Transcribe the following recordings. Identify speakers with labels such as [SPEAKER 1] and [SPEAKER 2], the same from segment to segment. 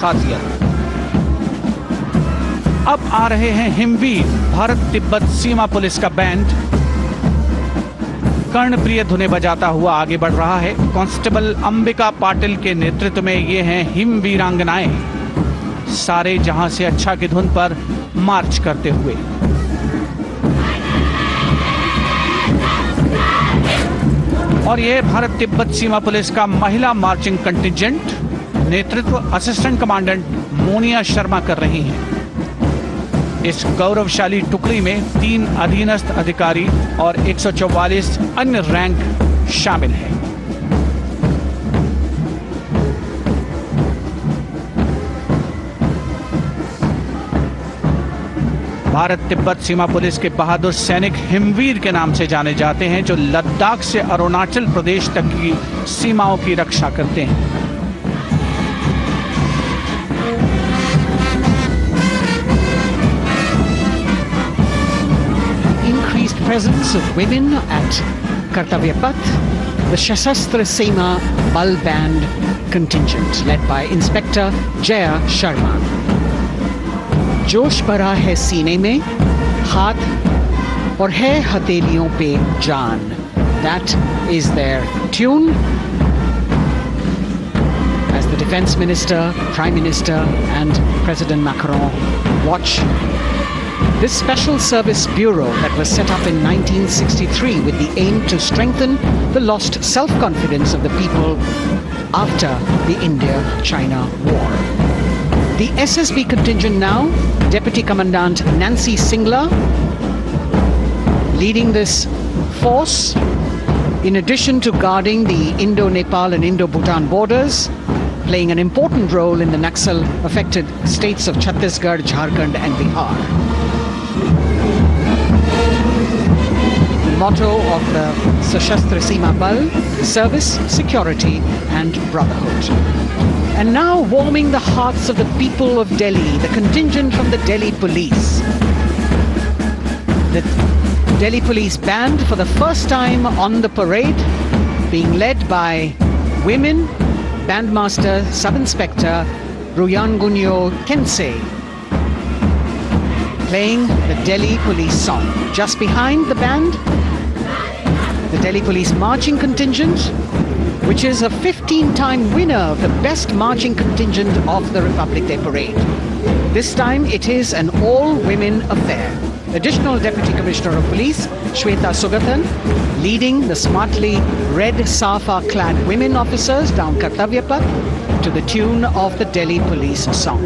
[SPEAKER 1] खासियत। अब आ रहे हैं हिमवीर भारत तिब्बत सीमा पुलिस का बैंड कर्णप्रिय धुनें बजाता हुआ आगे बढ़ रहा है। कांस्टेबल अंबिका पाटिल के नेतृत्व में ये हैं हिमवीरांगनाएं, सारे जहां से अच्छा की धुन पर मार्च करते हुए। और ये भारत तिब्बत सीमा पुलिस का महिला मार्चिंग कंटिजेंट, नेतृत्व असिस्टेंट कमांडेंट मोनिया शर्मा कर रही हैं। इस गौरवशाली टुकड़ी में 3 अधीनस्थ अधिकारी और 144 अन्य रैंक शामिल हैं। भारत तिब्बत सीमा पुलिस के बहादुर सैनिक हिमवीर के नाम से जाने जाते हैं, जो लद्दाख से अरुणाचल प्रदेश तक की सीमाओं की रक्षा करते हैं।
[SPEAKER 2] Increased presence of women at Kartavya Path, the Shasastra Seema Bal Band contingent led by Inspector Jaya Sharma. जोश भरा है सीने में, हाथ और है हथेलियों पे जान. That is their tune. As the Defense Minister, Prime Minister and President Macron watch this Special Service Bureau that was set up in 1963 with the aim to strengthen the lost self-confidence of the people after the India-China War. The SSB contingent now, Deputy Commandant Nancy Singla, leading this force, in addition to guarding the Indo-Nepal and Indo-Bhutan borders, playing an important role in the Naxal-affected states of Chhattisgarh, Jharkhand and Bihar. The motto of the Sashastra Seema Bal: service, security and brotherhood. And now warming the hearts of the people of Delhi, the contingent from the Delhi Police. The Delhi Police Band for the first time on the parade, being led by women, Bandmaster Sub-Inspector Ruyangunyo Kensei, playing the Delhi Police song. Just behind the band, the Delhi Police Marching Contingent, which is a 15-time winner of the Best Marching Contingent of the Republic Day Parade. This time it is an all-women affair. Additional Deputy Commissioner of Police, Shweta Sugathan, leading the smartly red safa-clad women officers down Kartavya Path to the tune of the Delhi Police song.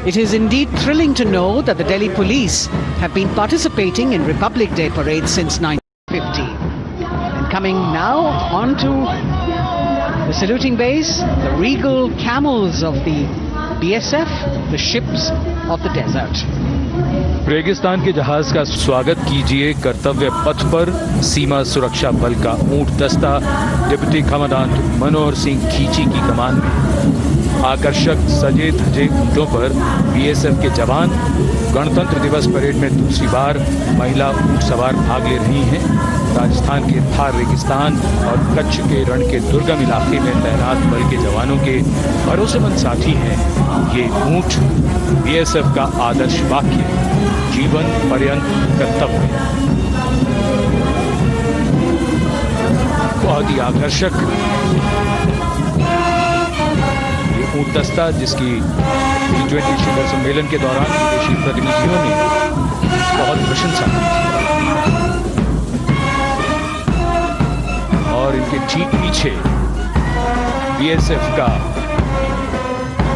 [SPEAKER 2] It is indeed thrilling to know that the Delhi Police have been participating in Republic Day Parade since 1950. And coming now onto the saluting base, the regal camels of the BSF, the ships of the desert.
[SPEAKER 3] रेगिस्तान के जहाज का स्वागत कीजिए कर्तव्य पथ पर सीमा सुरक्षा बल का ऊंट दस्ता डिप्टी कमांडेंट मनोहर सिंह खींची की कमान में। आकर्षक सजे धजे ऊंटों पर बीएसएफ के जवान गणतंत्र दिवस परेड में दूसरी बार महिला ऊंट सवार भाग ले रही हैं। राजस्थान के थार रेगिस्तान और कच्छ के रण के दुर्गम इलाके में तैनात बल के जवानों के भरोसेमंद साथी हैं ये ऊंट। बीएसएफ का आदर्श वाक्य, जीवन पर्यंत कर्तव्य। बहुत ही आकर्षक ये ऊंट दस्ता, जिसकी G20 शिखर सम्मेलन के दौरान विदेशी प्रतिनिधियों ने बहुत प्रशंसा की और इनके ठीक पीछे बीएसएफ का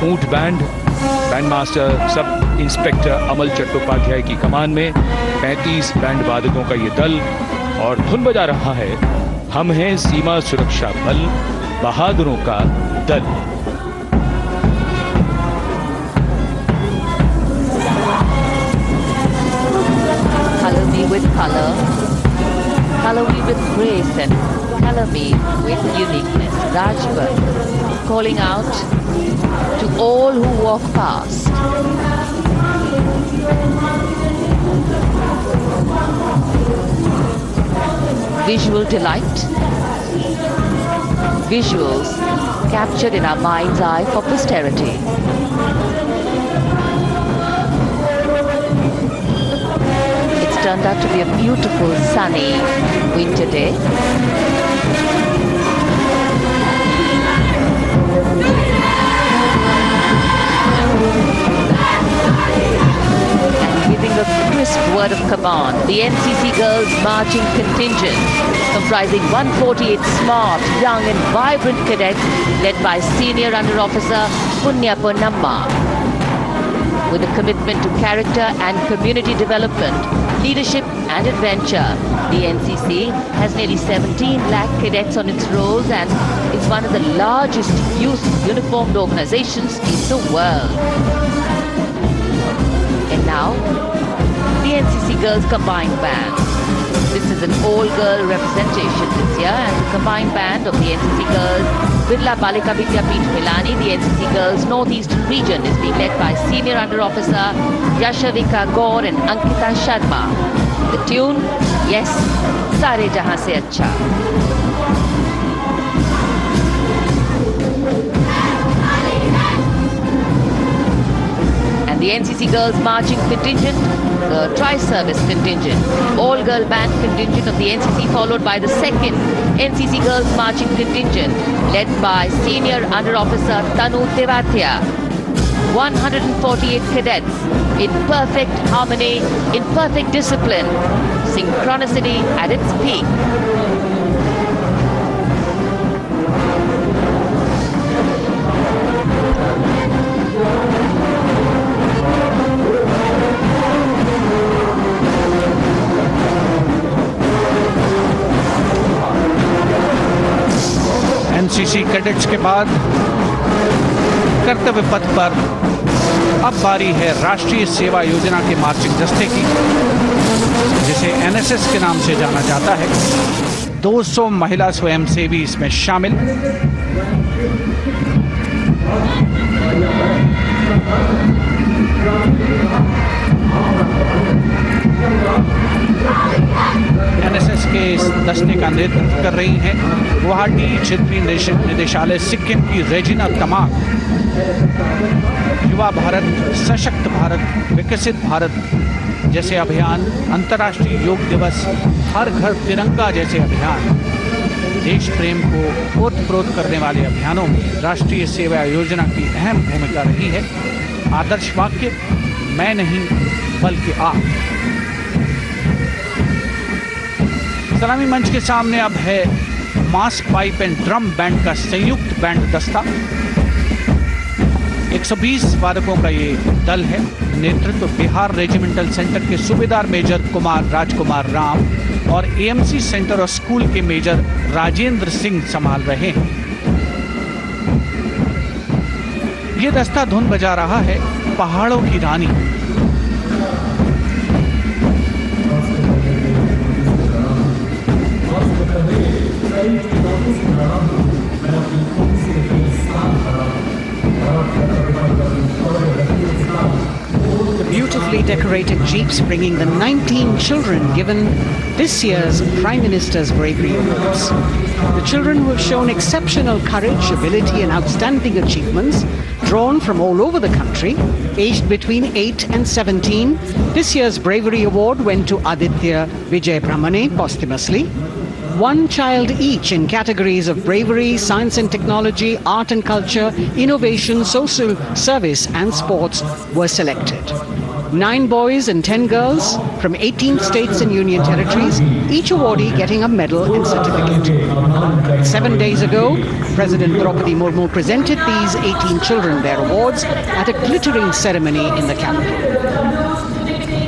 [SPEAKER 3] ऊंट band, band master sub inspector Amal Chattopadhyay की कमान में 35 बैंड वादकों का ये दल और धुन बजा रहा है, हम हैं सीमा सुरक्षा बल, बहादुरों का दल।
[SPEAKER 4] Color me with color, color me with grace, and color me with uniqueness. Rajpat, calling out to all who walk past. Visual delight, visuals captured in our mind's eye for posterity. It's turned out to be a beautiful sunny winter day. Giving a crisp word of command, the NCC Girls Marching Contingent, comprising 148 smart, young and vibrant cadets led by Senior Under Officer Punya Ponnamma. With a commitment to character and community development, leadership and adventure, the NCC has nearly 17 lakh cadets on its rolls and is one of the largest youth uniformed organizations in the world. And now, the NCC Girls Combined Band. This is an all-girl representation this year, and the combined band of the NCC Girls Birla Balika Vidyapeeth Milani, the NCC Girls Northeastern region, is being led by Senior Under Officer Yashavika Gaur and Ankita Sharma. The tune, yes, Sare Jahan Se Acha. The NCC Girls Marching Contingent, the Tri-Service Contingent, all-girl band contingent of the NCC, followed by the second NCC Girls Marching Contingent, led by Senior Under Officer Tanu Tevatia. 148 cadets in perfect harmony, in perfect discipline, synchronicity at its peak.
[SPEAKER 1] NCC cadets के बाद कर्तव्य पथ पर अब बारी है राष्ट्रीय सेवा योजना के मार्चिंग दस्ते की, जिसे एनएसएस के नाम से जाना जाता है। 200 महिला स्वयंसेवी इसमें शामिल। एनएसएस के इस दस्ते का नेतृत्व कर रही हैं गुवाहाटी क्षेत्रीय निदेशालय सिक्किम की रेजिना तमांग। युवा भारत, सशक्त भारत, विकसित भारत जैसे अभियान, अंतर्राष्ट्रीय योग दिवस, हर घर तिरंगा जैसे अभियान, देश प्रेम को ओतप्रोत करने वाले अभियानों में राष्ट्रीय सेवा योजना की अहम भूमिका रही है। आदर्श वाक्य, मैं नहीं बल्कि आप। सलामी मंच के सामने अब है मास पाइप एंड ड्रम बैंड का संयुक्त बैंड दस्ता। 120 वादकों का ये दल है। नेतृत्व बिहार रेजिमेंटल सेंटर के सूबेदार मेजर कुमार राजकुमार राम और एएमसी सेंटर और स्कूल के मेजर राजेंद्र सिंह संभाल रहे हैं। ये दस्ता धुन बजा रहा है पहाड़ों की रानी।
[SPEAKER 2] The beautifully decorated jeeps bringing the 19 children given this year's Prime Minister's Bravery Awards. The children who have shown exceptional courage, ability and outstanding achievements, drawn from all over the country, aged between 8 and 17. This year's Bravery Award went to Aditya Vijay Brahmane posthumously. One child each in categories of bravery, science and technology, art and culture, innovation, social service and sports were selected. 9 boys and 10 girls from 18 states and union territories, each awardee getting a medal and certificate. 7 days ago, President Draupadi Murmu presented these 18 children their awards at a glittering ceremony in the capital.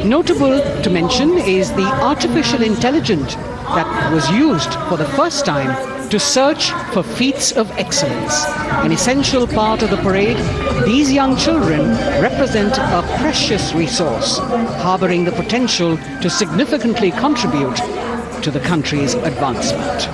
[SPEAKER 2] Notable to mention is the artificial intelligence that was used for the first time to search for feats of excellence. An essential part of the parade, these young children represent a precious resource, harboring the potential to significantly contribute to the country's advancement.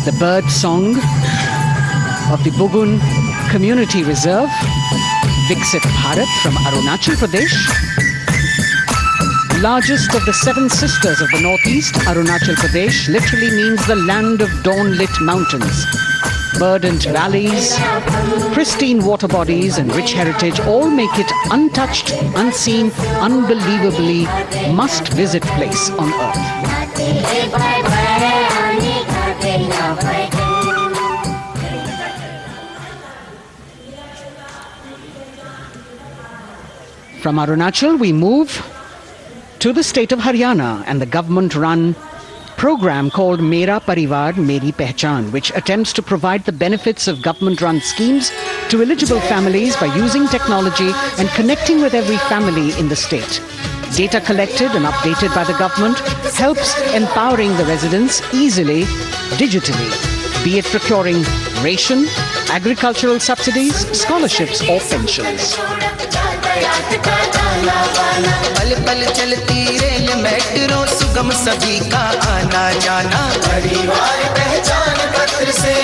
[SPEAKER 2] The bird song of the Bugun Community Reserve, Viksit Bharat from Arunachal Pradesh. Largest of the 7 sisters of the Northeast, Arunachal Pradesh literally means the land of dawn-lit mountains. Verdant valleys, pristine water bodies and rich heritage all make it untouched, unseen, unbelievably must-visit place on earth. From Arunachal, we move to the state of Haryana and the government-run program called Mera Parivar Meri Pehchan, which attempts to provide the benefits of government-run schemes to eligible families by using technology and connecting with every family in the state. Data collected and updated by the government helps empowering the residents easily, digitally, be it procuring ration, agricultural subsidies, scholarships or pensions.
[SPEAKER 5] पल पल चलती rail metro सुगम सभी का आना जाना परिवार पहचान पत्र से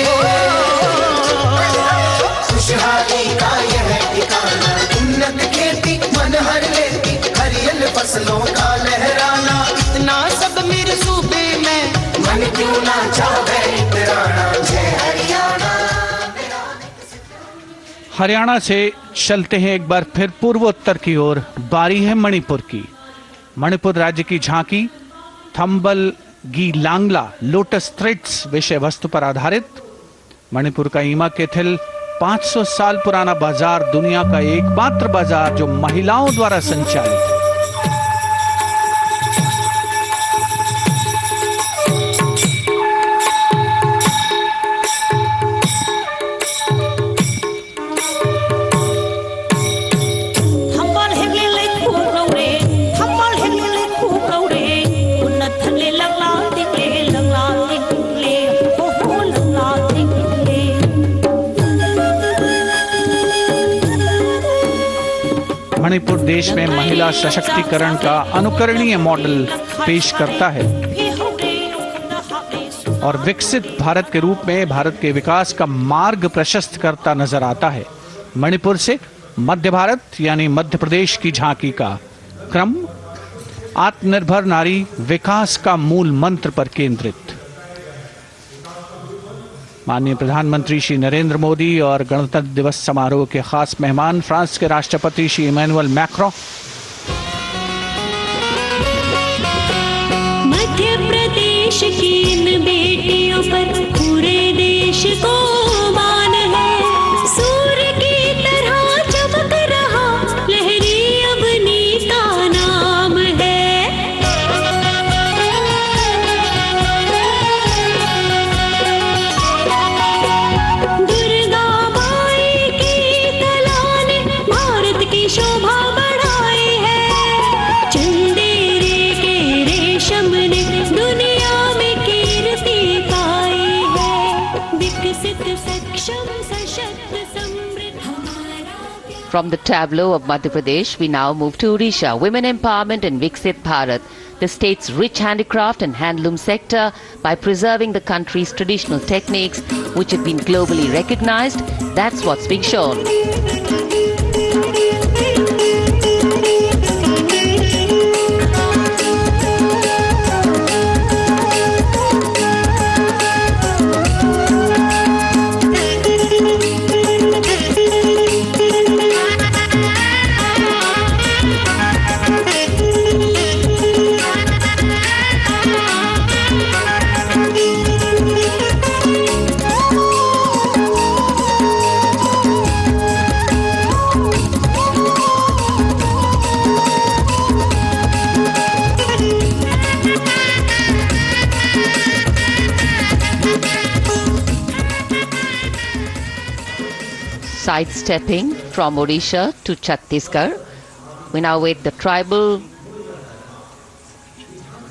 [SPEAKER 5] खुशहाली का यह ठिकाना उन्नत खेती मन हर लेती हरियल फसलों का लहराना इतना सब मेरे सूबे में मन क्यों ना चाहे इतराना जय हरियाणा।
[SPEAKER 1] हरियाणा से चलते हैं एक बार फिर पूर्वोत्तर की ओर। बारी है मणिपुर की। मणिपुर राज्य की झांकी थंबल गी लांगला लोटस थ्रेड्स विषय वस्तु पर आधारित। मणिपुर का ईमा केथिल 500 साल पुराना बाजार, दुनिया का एकमात्र बाजार जो महिलाओं द्वारा संचालित है। मणिपुर देश में महिला सशक्तिकरण का अनुकरणीय मॉडल पेश करता है और विकसित भारत के रूप में भारत के विकास का मार्ग प्रशस्त करता नजर आता है। मणिपुर से मध्य भारत यानी मध्य प्रदेश की झांकी का क्रम आत्मनिर्भर नारी विकास का मूल मंत्र पर केंद्रित। माननीय प्रधानमंत्री श्री नरेंद्र मोदी और गणतंत्र दिवस समारोह के खास मेहमान फ्रांस के राष्ट्रपति श्री इमैनुअल मैक्रों।
[SPEAKER 6] मध्य प्रदेश की इन बेटियों पर पूरे देश को मान है। सूर्य की तरह चमक रहा लहरी अवनी का नाम है। शोभा बढ़ाई है। चंदेरे के रेशम ने दुनिया में कीर्ति पाई है। विकसित सक्षम सशक्त समृद्ध हमारा।
[SPEAKER 4] From the tableau of Madhya Pradesh, we now move to Odisha. Women empowerment in Viksit Bharat, the state's rich handicraft and handloom sector, by preserving the country's traditional techniques, which have been globally recognized. That's what's being shown. Sidestepping from Odisha to Chhattisgarh, we now wait the tribal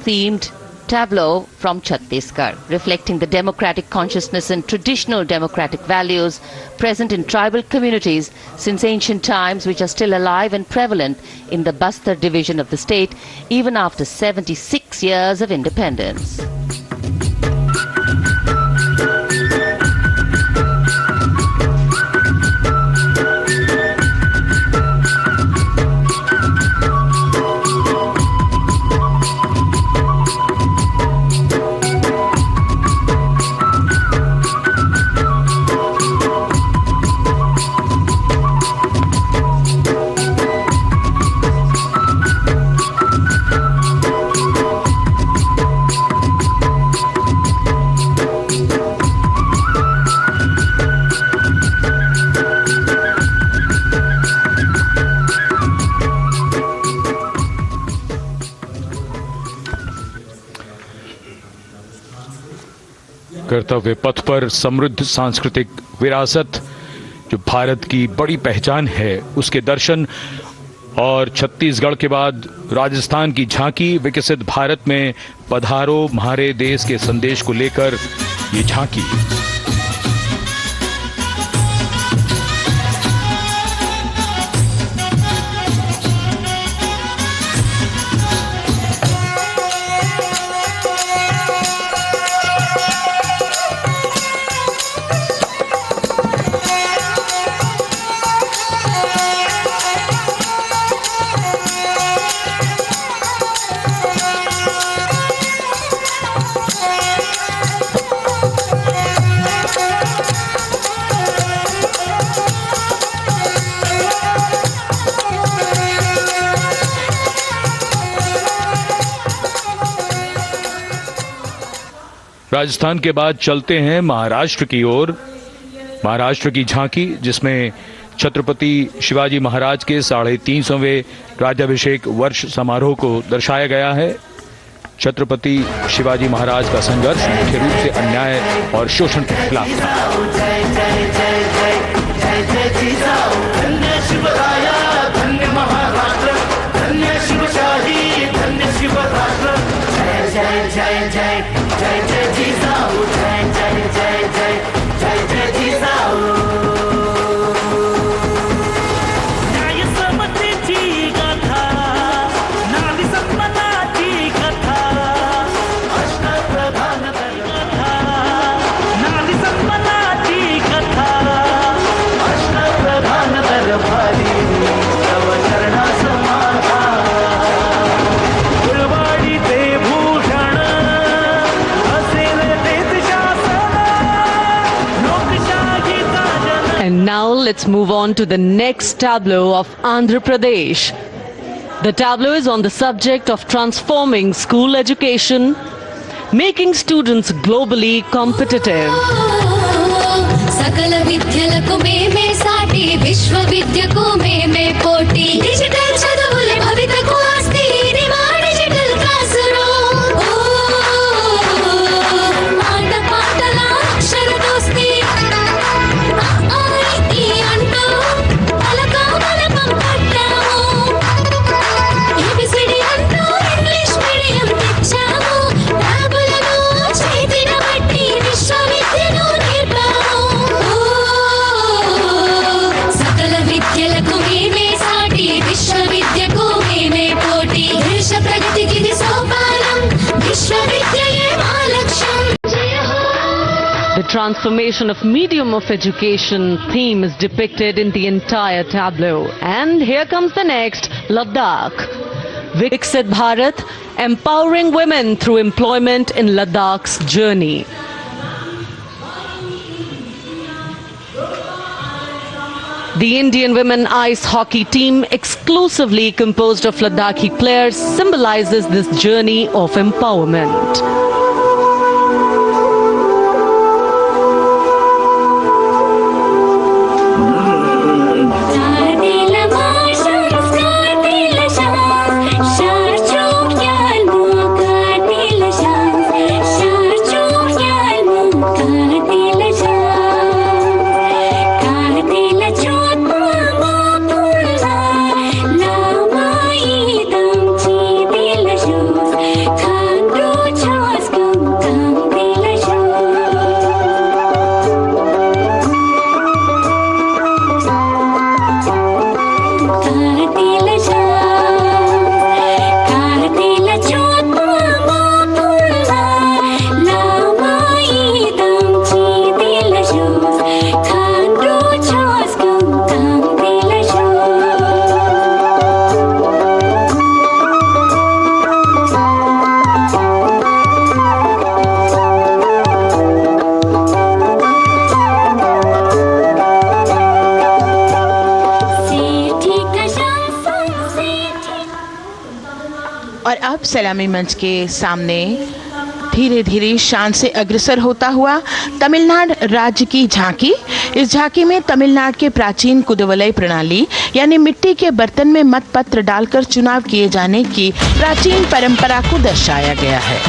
[SPEAKER 4] themed tableau from Chhattisgarh, reflecting the democratic consciousness and traditional democratic values present in tribal communities since ancient times, which are still alive and prevalent in the Bastar division of the state even after 76 years of independence.
[SPEAKER 3] कर्तव्य पथ पर समृद्ध सांस्कृतिक विरासत जो भारत की बड़ी पहचान है उसके दर्शन, और छत्तीसगढ़ के बाद राजस्थान की झांकी विकसित भारत में पधारो म्हारे देश के संदेश को लेकर ये झांकी। राजस्थान के बाद चलते हैं महाराष्ट्र की ओर। महाराष्ट्र की झांकी जिसमें छत्रपति शिवाजी महाराज के 350वें राज्याभिषेक वर्ष समारोह को दर्शाया गया है। छत्रपति शिवाजी महाराज का संघर्ष मुख्य रूप से अन्याय और शोषण के खिलाफ
[SPEAKER 7] Let's move on to the next tableau of Andhra Pradesh. The tableau is on the subject of transforming school education, making students globally competitive.
[SPEAKER 6] सकल विद्यలకు మేమే సాటి విశ్వవిద్యకు మేమే పోటీ డిజిటల్ చదువుల భవితకు ఆస్తి ఇది మా డిజిటల్ క్లాస్ రూమ్ ఆట పాటల అక్షర దోస్తి అంటూ పలకం పట్టాము ఏబిసిడి అంటూ ఇంగ్లీష్ మీడియం తెచ్చాము ల్యాబులను చేతిన బట్టి విశ్వవిద్యను सकल विद्यలకు మేమే సాటి విశ్వవిద్యకు మేమే పోటీ దేశ ప్రగతికి ఇది సోపానం విశ్వవిద్యయే మా లక్ష్యం.
[SPEAKER 7] The transformation of medium of education theme is depicted in the entire tableau. And here comes the next, Ladakh. Viksit Bharat, empowering women through employment in Ladakh's journey. The Indian women ice hockey team, exclusively composed of Ladakhi players, symbolizes this journey of empowerment.
[SPEAKER 8] और अब सलामी मंच के सामने धीरे धीरे शान से अग्रसर होता हुआ तमिलनाडु राज्य की झांकी। इस झांकी में तमिलनाडु के प्राचीन कुदवलय प्रणाली यानी मिट्टी के बर्तन में मतपत्र डालकर चुनाव किए जाने की प्राचीन परंपरा को दर्शाया गया है।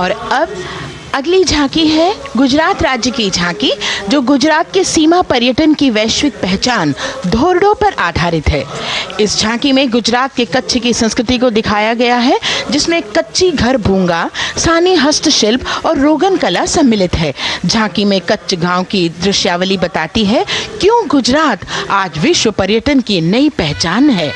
[SPEAKER 8] और अब अगली झांकी है गुजरात राज्य की झांकी, जो गुजरात के सीमा पर्यटन की वैश्विक पहचान धोरडों पर आधारित है। इस झांकी में गुजरात के कच्छ की संस्कृति को दिखाया गया है, जिसमें कच्ची घर भूंगा, स्थानीय हस्तशिल्प और रोगन कला सम्मिलित है। झांकी में कच्छ गांव की दृश्यावली बताती है क्यों गुजरात आज विश्व पर्यटन की नई पहचान है।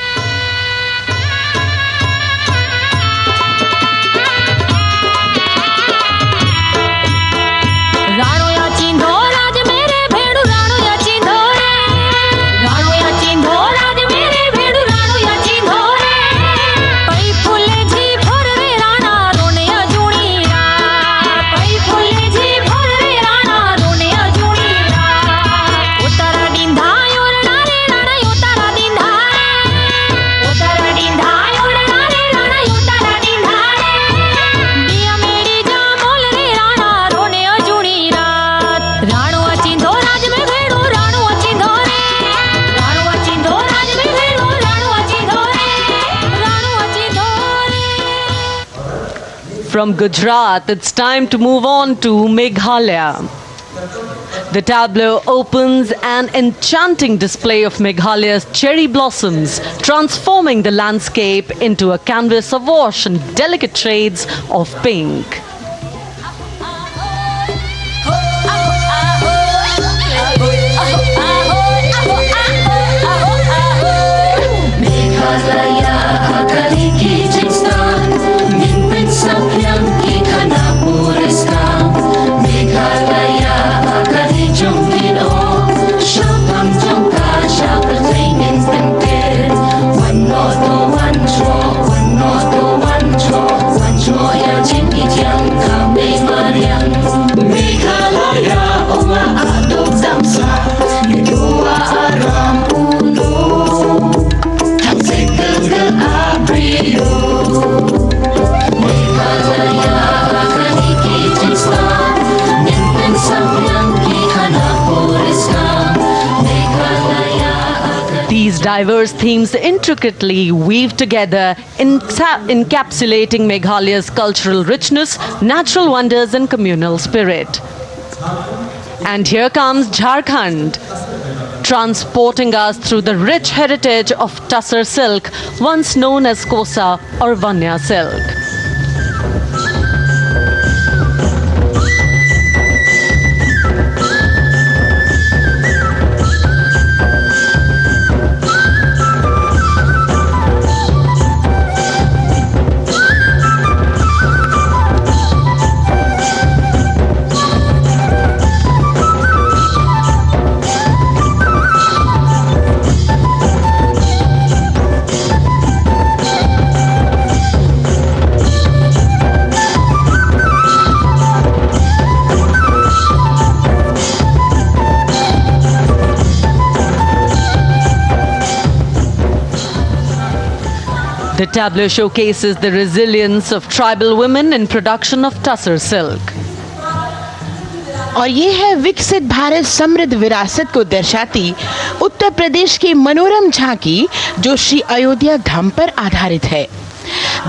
[SPEAKER 7] From Gujarat, it's time to move on to Meghalaya. The tableau opens an enchanting display of Meghalaya's cherry blossoms, transforming the landscape into a canvas awash in delicate shades of pink. These diverse themes intricately weave together, encapsulating Meghalaya's cultural richness, natural wonders and communal spirit. And here comes Jharkhand, transporting us through the rich heritage of Tussar silk, once known as Kosa or Vanya silk. The tableau showcases the resilience of tribal women in production of Tussar silk.
[SPEAKER 8] और ये है विकसित भारत समृद्ध विरासत को दर्शाती उत्तर प्रदेश की मनोरम झांकी, जो श्री अयोध्या धाम पर आधारित है।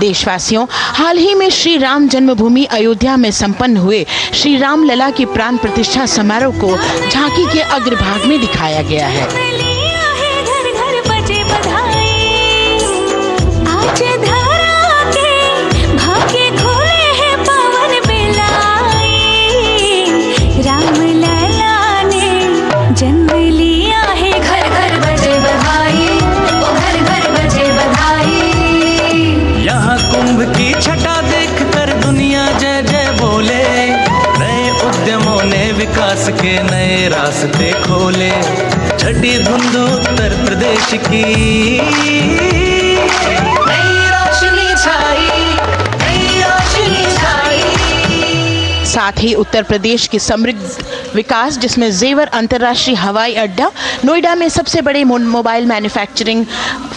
[SPEAKER 8] देशवासियों, हाल ही में श्री राम जन्मभूमि अयोध्या में संपन्न हुए श्री राम लला की प्राण प्रतिष्ठा समारोह को झांकी के अग्रभाग में दिखाया गया है।
[SPEAKER 5] कुंभ की छटा देखकर दुनिया जय जय बोले, नए उद्यमों ने विकास देश की नई रोशनी छाई, नई रोशनी छाई।
[SPEAKER 8] साथ ही उत्तर प्रदेश की समृद्ध विकास, जिसमें जेवर अंतर्राष्ट्रीय हवाई अड्डा, नोएडा में सबसे बड़े मोबाइल मैन्युफैक्चरिंग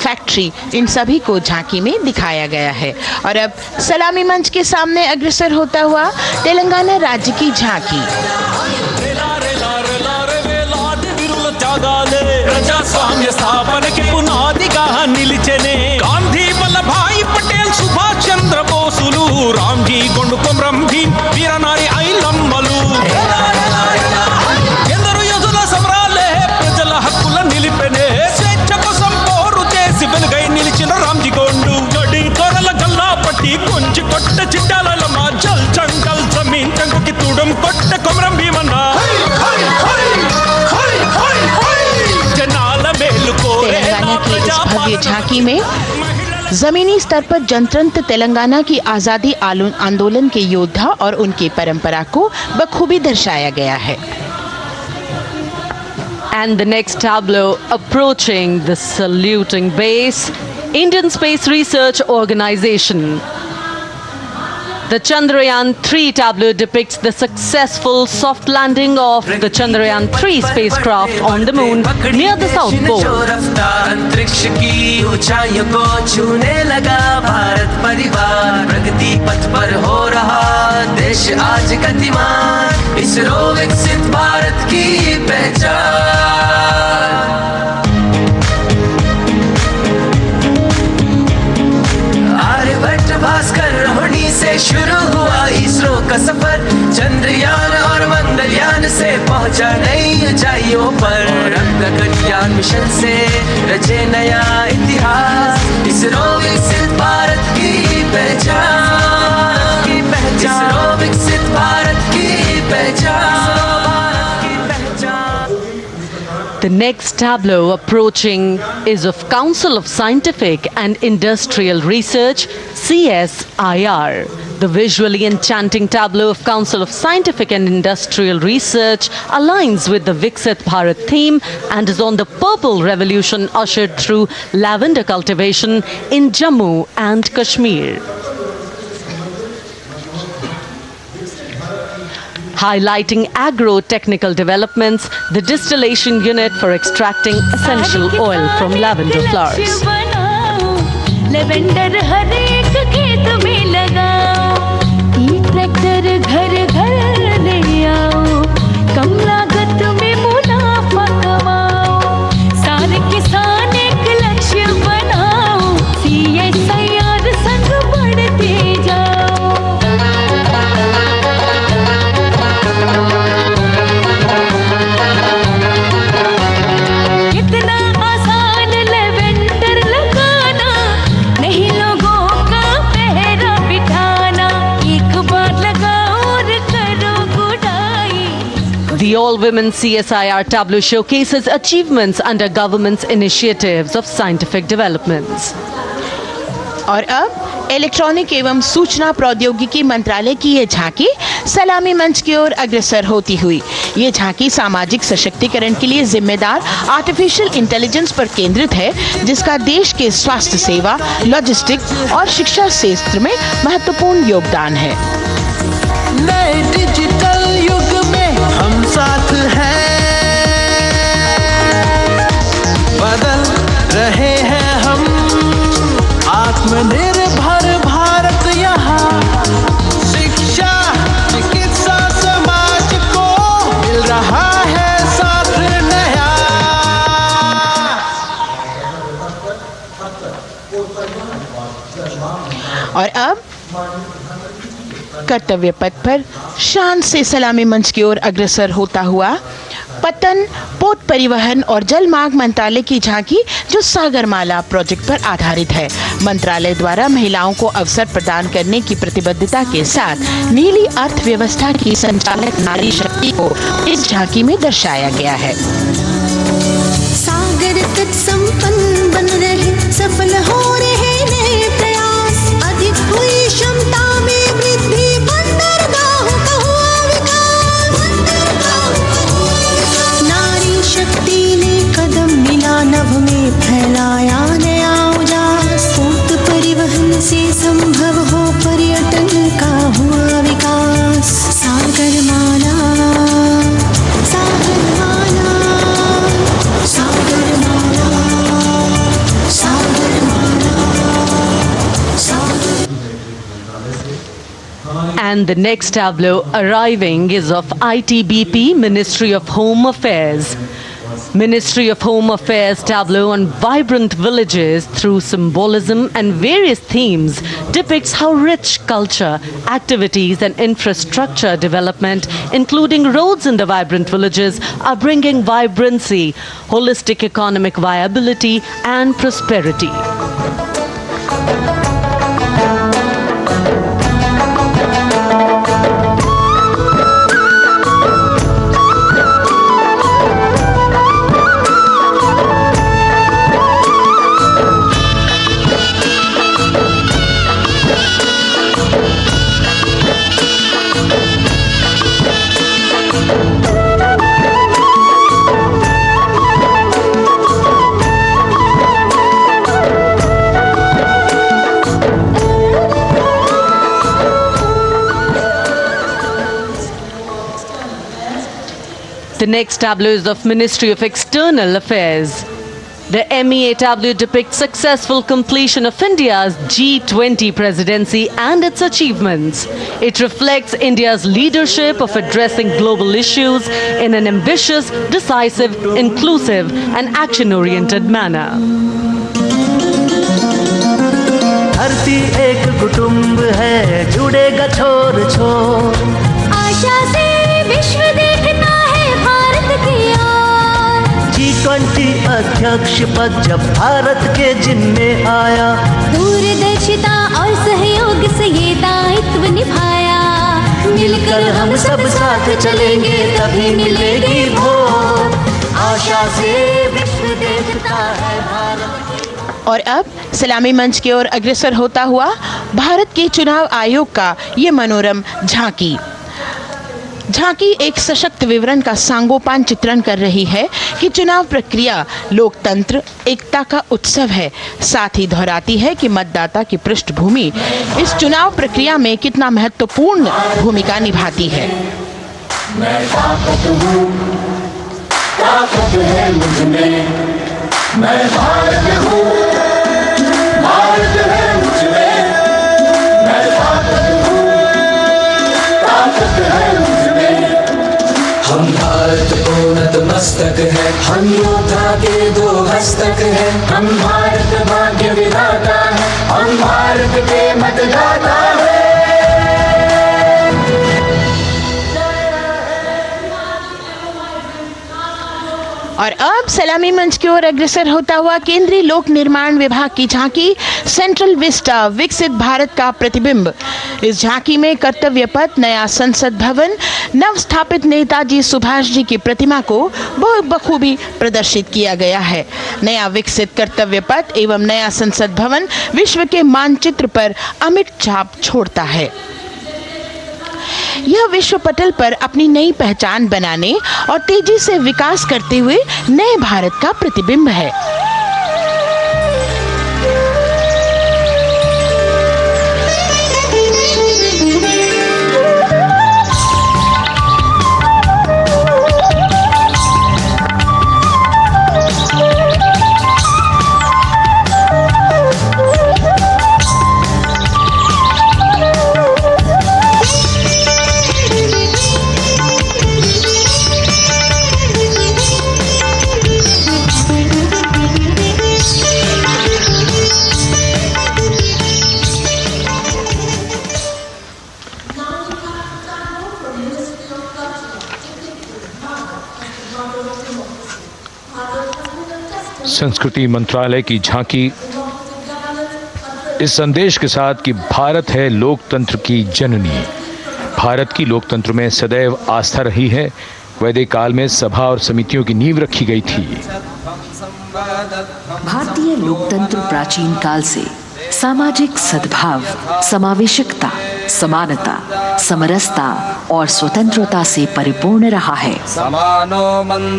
[SPEAKER 8] फैक्ट्री, इन सभी को झांकी में दिखाया गया है। और अब सलामी मंच के सामने अग्रसर होता हुआ तेलंगाना राज्य की झांकी।
[SPEAKER 9] ప్రజాస్వామ్య స్థాపనకి పునాదిగా నిలిచెనే గాంధీ వల్లభాయ్ పటేల్ సుభాష్ చంద్ర బోసులు రామ్జీ గొండు కొమరం భీమ్ వీరనారి ఐలమ్మలు ఎందరో యోధుల సమరాలే ప్రజల హక్కుల నిలిపెనే స్వేచ్ఛ కోసం పోరు చేసి వెలుగై నిలిచిన రామ్జీ గొండు గడి తొరల గల్లా పట్టి కొంచి కొట్ట చిట్టాలమ్మ జల్ జంగల్ జమీన్ చంకుకి తూడం కొట్ట కొమరం భీమన్న
[SPEAKER 8] तेलंगाना की इस भव्य झांकी में जमीनी स्तर पर जनतंत्र तेलंगाना की आजादी आंदोलन के योद्धा और उनकी परंपरा को बखूबी दर्शाया गया है।
[SPEAKER 7] And the next tableau approaching the saluting base, Indian Space Research Organization. The Chandrayaan-3 tableau depicts the successful soft landing of the Chandrayaan-3 spacecraft on the moon near the South Pole.
[SPEAKER 5] अंतरिक्ष की ऊंचाइयों को छूने लगा भारत परिवार, प्रगति पथ पर हो रहा देश आज गतिमान, इसरो विकसित भारत की पहचान। आर्यभट्ट भास्कर रोहिणी से शुरू हुआ इसरो का सफर, चंद्रयान और मंगलयान से पहुंचा नई ऊंचाइयों पर, गगनयान मिशन से रचे नया इतिहास, इसरो विकसित भारत की पहचान, इसरो विकसित भारत की पहचान।
[SPEAKER 7] The next tableau approaching is of Council of Scientific and Industrial Research, CSIR. The visually enchanting tableau of Council of Scientific and Industrial Research aligns with the Viksit Bharat theme and is on the Purple Revolution ushered through lavender cultivation in Jammu and Kashmir. Highlighting agro-technical developments, the distillation unit for extracting essential oil from lavender flowers.
[SPEAKER 6] Lavender हर एक खेत में लगाओ, tractor घर घर ले आओ, कम लागत में मुनाफा कमाओ, सारे किसान एक लक्ष्य बनाओ, CSIR संग बढ़ते जाओ। कितना आसान लेवेंडर लगाना, नहीं लोगों का पहरा बिठाना, एक बार लगाओ और करो गुडाई।
[SPEAKER 7] The all-women CSIR tableau showcases achievements under government's initiatives of scientific developments.
[SPEAKER 8] और अब इलेक्ट्रॉनिक एवं सूचना प्रौद्योगिकी मंत्रालय की ये झांकी सलामी मंच की ओर अग्रसर होती हुई। ये झांकी सामाजिक सशक्तिकरण के लिए जिम्मेदार आर्टिफिशियल इंटेलिजेंस पर केंद्रित है, जिसका देश के स्वास्थ्य सेवा, लॉजिस्टिक्स और शिक्षा क्षेत्र में महत्वपूर्ण योगदान है।
[SPEAKER 5] नए डिजिटल युग में हम साथ हैं, बदल रहे हैं हम, आत्मनिर्भर भारत यहाँ, शिक्षा चिकित्सा समाज को मिल रहा है साथ नया।
[SPEAKER 8] और अब कर्तव्य पथ पर शान से सलामी मंच की ओर अग्रसर होता हुआ पतन, पोत परिवहन और जल मार्ग मंत्रालय की झांकी, जो सागरमाला प्रोजेक्ट पर आधारित है। मंत्रालय द्वारा महिलाओं को अवसर प्रदान करने की प्रतिबद्धता के साथ नीली अर्थव्यवस्था की संचालक नारी शक्ति को इस झांकी में दर्शाया गया है।
[SPEAKER 6] सागर तट संपन्न बन रहे, सफल हो रहे नए प्रयास, अधिक हुई क्षमता में वृद्धि, बंदरगाहों का हुआ विकास, नारी शक्ति ने कदम मिला नभ में फैला
[SPEAKER 7] And the next tableau arriving is of ITBP, Ministry of Home Affairs. Ministry of Home Affairs tableau on vibrant villages through symbolism and various themes depicts how rich culture, activities and infrastructure development, including roads in the vibrant villages, are bringing vibrancy, holistic economic viability and prosperity. The next tableau is of Ministry of External Affairs. The MEA tableau depicts successful completion of India's G20 presidency and its achievements. It reflects India's leadership of addressing global issues in an ambitious, decisive, inclusive and action-oriented manner.
[SPEAKER 10] धरती एक कुटुंब है, जुड़ेगा छोर छोर।
[SPEAKER 6] आशा से विश्व देखता है भारत की ओर।
[SPEAKER 10] G20 अध्यक्ष पद जब भारत के जिम्मे आया,
[SPEAKER 6] दूरदर्शिता और सहयोग से ये दायित्व निभाया।
[SPEAKER 10] मिलकर हम सब साथ चलेंगे तभी मिलेगी भोर। आशा से विश्व देखता है भारत।
[SPEAKER 8] और अब सलामी मंच की ओर अग्रसर होता हुआ भारत के चुनाव आयोग का ये मनोरम झांकी एक सशक्त विवरण का सांगोपान चित्रण कर रही है कि चुनाव प्रक्रिया लोकतंत्र एकता का उत्सव है। साथ ही दोहराती है कि मतदाता की पृष्ठभूमि इस चुनाव प्रक्रिया में कितना महत्वपूर्ण भूमिका निभाती है।
[SPEAKER 5] मैं ताकत हूँ, ताकत है मुझ में। मैं भारत हूँ, भारत है मुझ में। मैं ताकत हूँ, ताकत है मुझ में।
[SPEAKER 11] हम भारत को नतमस्तक है, हम योद्धा के दो हस्तक है।
[SPEAKER 5] हम भारत भाग्य विधाता है, हम भारत के मतदाता है।
[SPEAKER 8] और अब सलामी मंच की ओर अग्रसर होता हुआ केंद्रीय लोक निर्माण विभाग की झांकी सेंट्रल विस्टा, विकसित भारत का प्रतिबिंब। इस झांकी में कर्तव्य पथ, नया संसद भवन, नव स्थापित नेताजी सुभाष जी की प्रतिमा को बहुत बखूबी प्रदर्शित किया गया है। नया विकसित कर्तव्य पथ एवं नया संसद भवन विश्व के मानचित्र पर अमिट छाप छोड़ता है। यह विश्व पटल पर अपनी नई पहचान बनाने और तेजी से विकास करते हुए नए भारत का प्रतिबिंब है।
[SPEAKER 3] संस्कृति मंत्रालय की झांकी इस संदेश के साथ कि भारत है लोकतंत्र की जननी। भारत की लोकतंत्र में सदैव आस्था रही है। वैदिक काल में सभा और समितियों की नींव रखी गई थी।
[SPEAKER 12] भारतीय लोकतंत्र प्राचीन काल से सामाजिक सद्भाव, समावेशकता, समानता, समरसता और स्वतंत्रता से परिपूर्ण रहा है।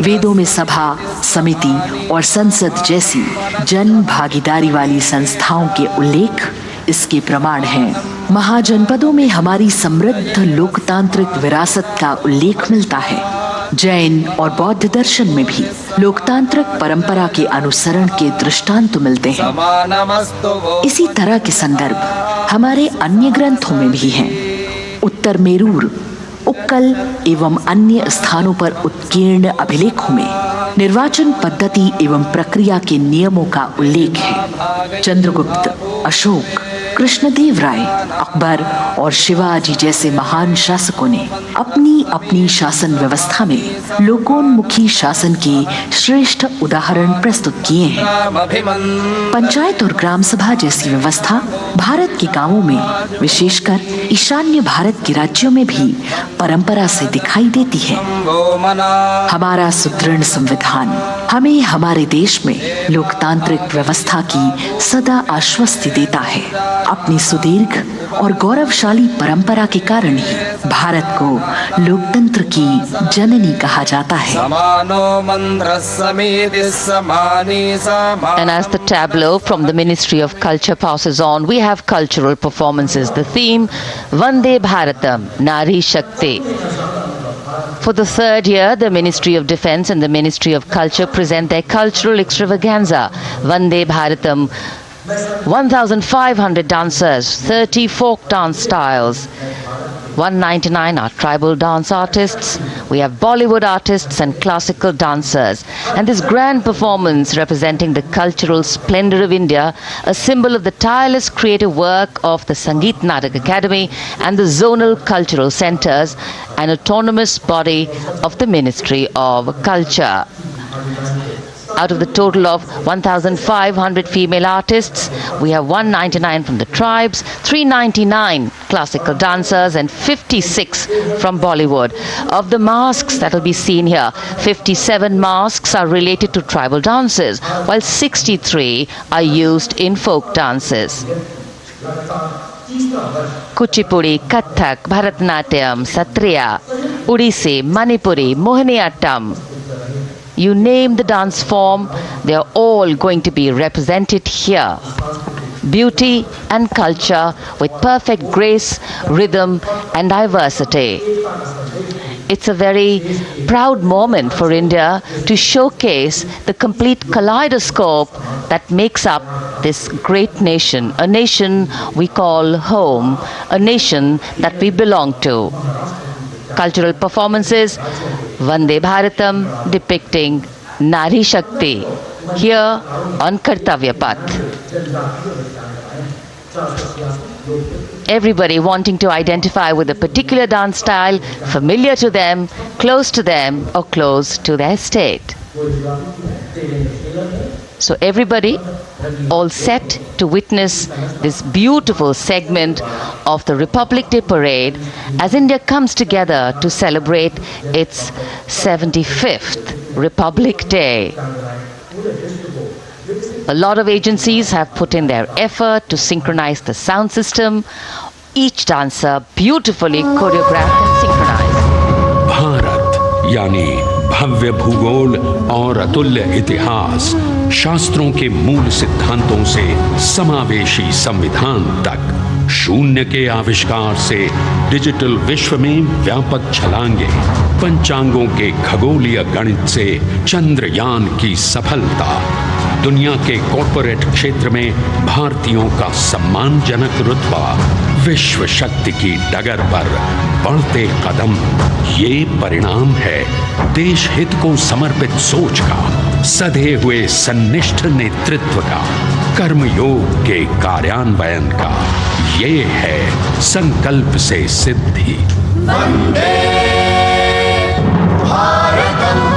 [SPEAKER 12] वेदों में सभा, समिति और संसद जैसी जन भागीदारी वाली संस्थाओं के उल्लेख इसके प्रमाण हैं। महाजनपदों में हमारी समृद्ध लोकतांत्रिक विरासत का उल्लेख मिलता है। जैन और बौद्ध दर्शन में भी लोकतांत्रिक परंपरा के अनुसरण के दृष्टांत मिलते हैं। इसी तरह के संदर्भ हमारे अन्य ग्रंथों में भी हैं। उत्तर मेरूर, उक्कल एवं अन्य स्थानों पर उत्कीर्ण अभिलेखों में निर्वाचन पद्धति एवं प्रक्रिया के नियमों का उल्लेख है। चंद्रगुप्त, अशोक, कृष्णदेव राय, अकबर और शिवाजी जैसे महान शासकों ने अपनी अपनी शासन व्यवस्था में लोकोन्मुखी शासन के श्रेष्ठ उदाहरण प्रस्तुत किए हैं। पंचायत और ग्राम सभा जैसी व्यवस्था भारत के गांवों में, विशेषकर ईशान्य भारत के राज्यों में भी परंपरा से दिखाई देती है। हमारा सुदृढ़ संविधान हमें हमारे देश में लोकतांत्रिक व्यवस्था की सदा आश्वस्ति देता है। अपनी सुदीर्घ और गौरवशाली परंपरा के कारण ही भारत को लोकतंत्र की जननी कहा जाता है।
[SPEAKER 4] And as the tableau from the Ministry of Culture passes on, we have cultural performances. The theme, Vande Bharatam, Nari Shakti. For the third year, the Ministry of Defence and the Ministry of Culture present their cultural extravaganza, Vande Bharatam. 1,500 dancers, 30 folk dance styles, 199 are tribal dance artists. We have Bollywood artists and classical dancers. And this grand performance representing the cultural splendor of India, a symbol of the tireless creative work of the Sangeet Natak Academy and the zonal cultural centers, an autonomous body of the Ministry of Culture. Out of the total of 1,500 female artists, we have 199 from the tribes, 399 classical dancers and 56 from Bollywood. Of the masks that will be seen here, 57 masks are related to tribal dances, while 63 are used in folk dances. Kuchipudi, Kathak, Bharatanatyam, Satriya, Odissi, Manipuri, Mohiniyattam. You name the dance form, they are all going to be represented here. Beauty and culture with perfect grace, rhythm and diversity. It's a very proud moment for India to showcase the complete kaleidoscope that makes up this great nation, a nation we call home, a nation that we belong to. Cultural performances, Vande Bharatam depicting Nari Shakti here on Kartavya Path. Everybody wanting to identify with a particular dance style, familiar to them, close to them or close to their state. So everybody all set to witness this beautiful segment of the Republic Day Parade as India comes together to celebrate its 75th Republic Day. A lot of agencies have put in their effort to synchronize the sound system. Each dancer beautifully choreographed and synchronized.
[SPEAKER 13] Bharat यानी भव्य भूगोल और अतुल्य इतिहास, शास्त्रों के मूल सिद्धांतों से समावेशी संविधान तक, शून्य के आविष्कार से डिजिटल विश्व में व्यापक छलांगे, पंचांगों के खगोलीय गणित से चंद्रयान की सफलता, दुनिया के कॉर्पोरेट क्षेत्र में भारतीयों का सम्मानजनक रुतबा, विश्व शक्ति की डगर पर बढ़ते कदम, ये परिणाम है देश हित को समर्पित सोच का, सधे हुए सन्निष्ठ नेतृत्व का, कर्मयोग के कार्यान्वयन का। ये है संकल्प से सिद्धि। वंदे भारतम।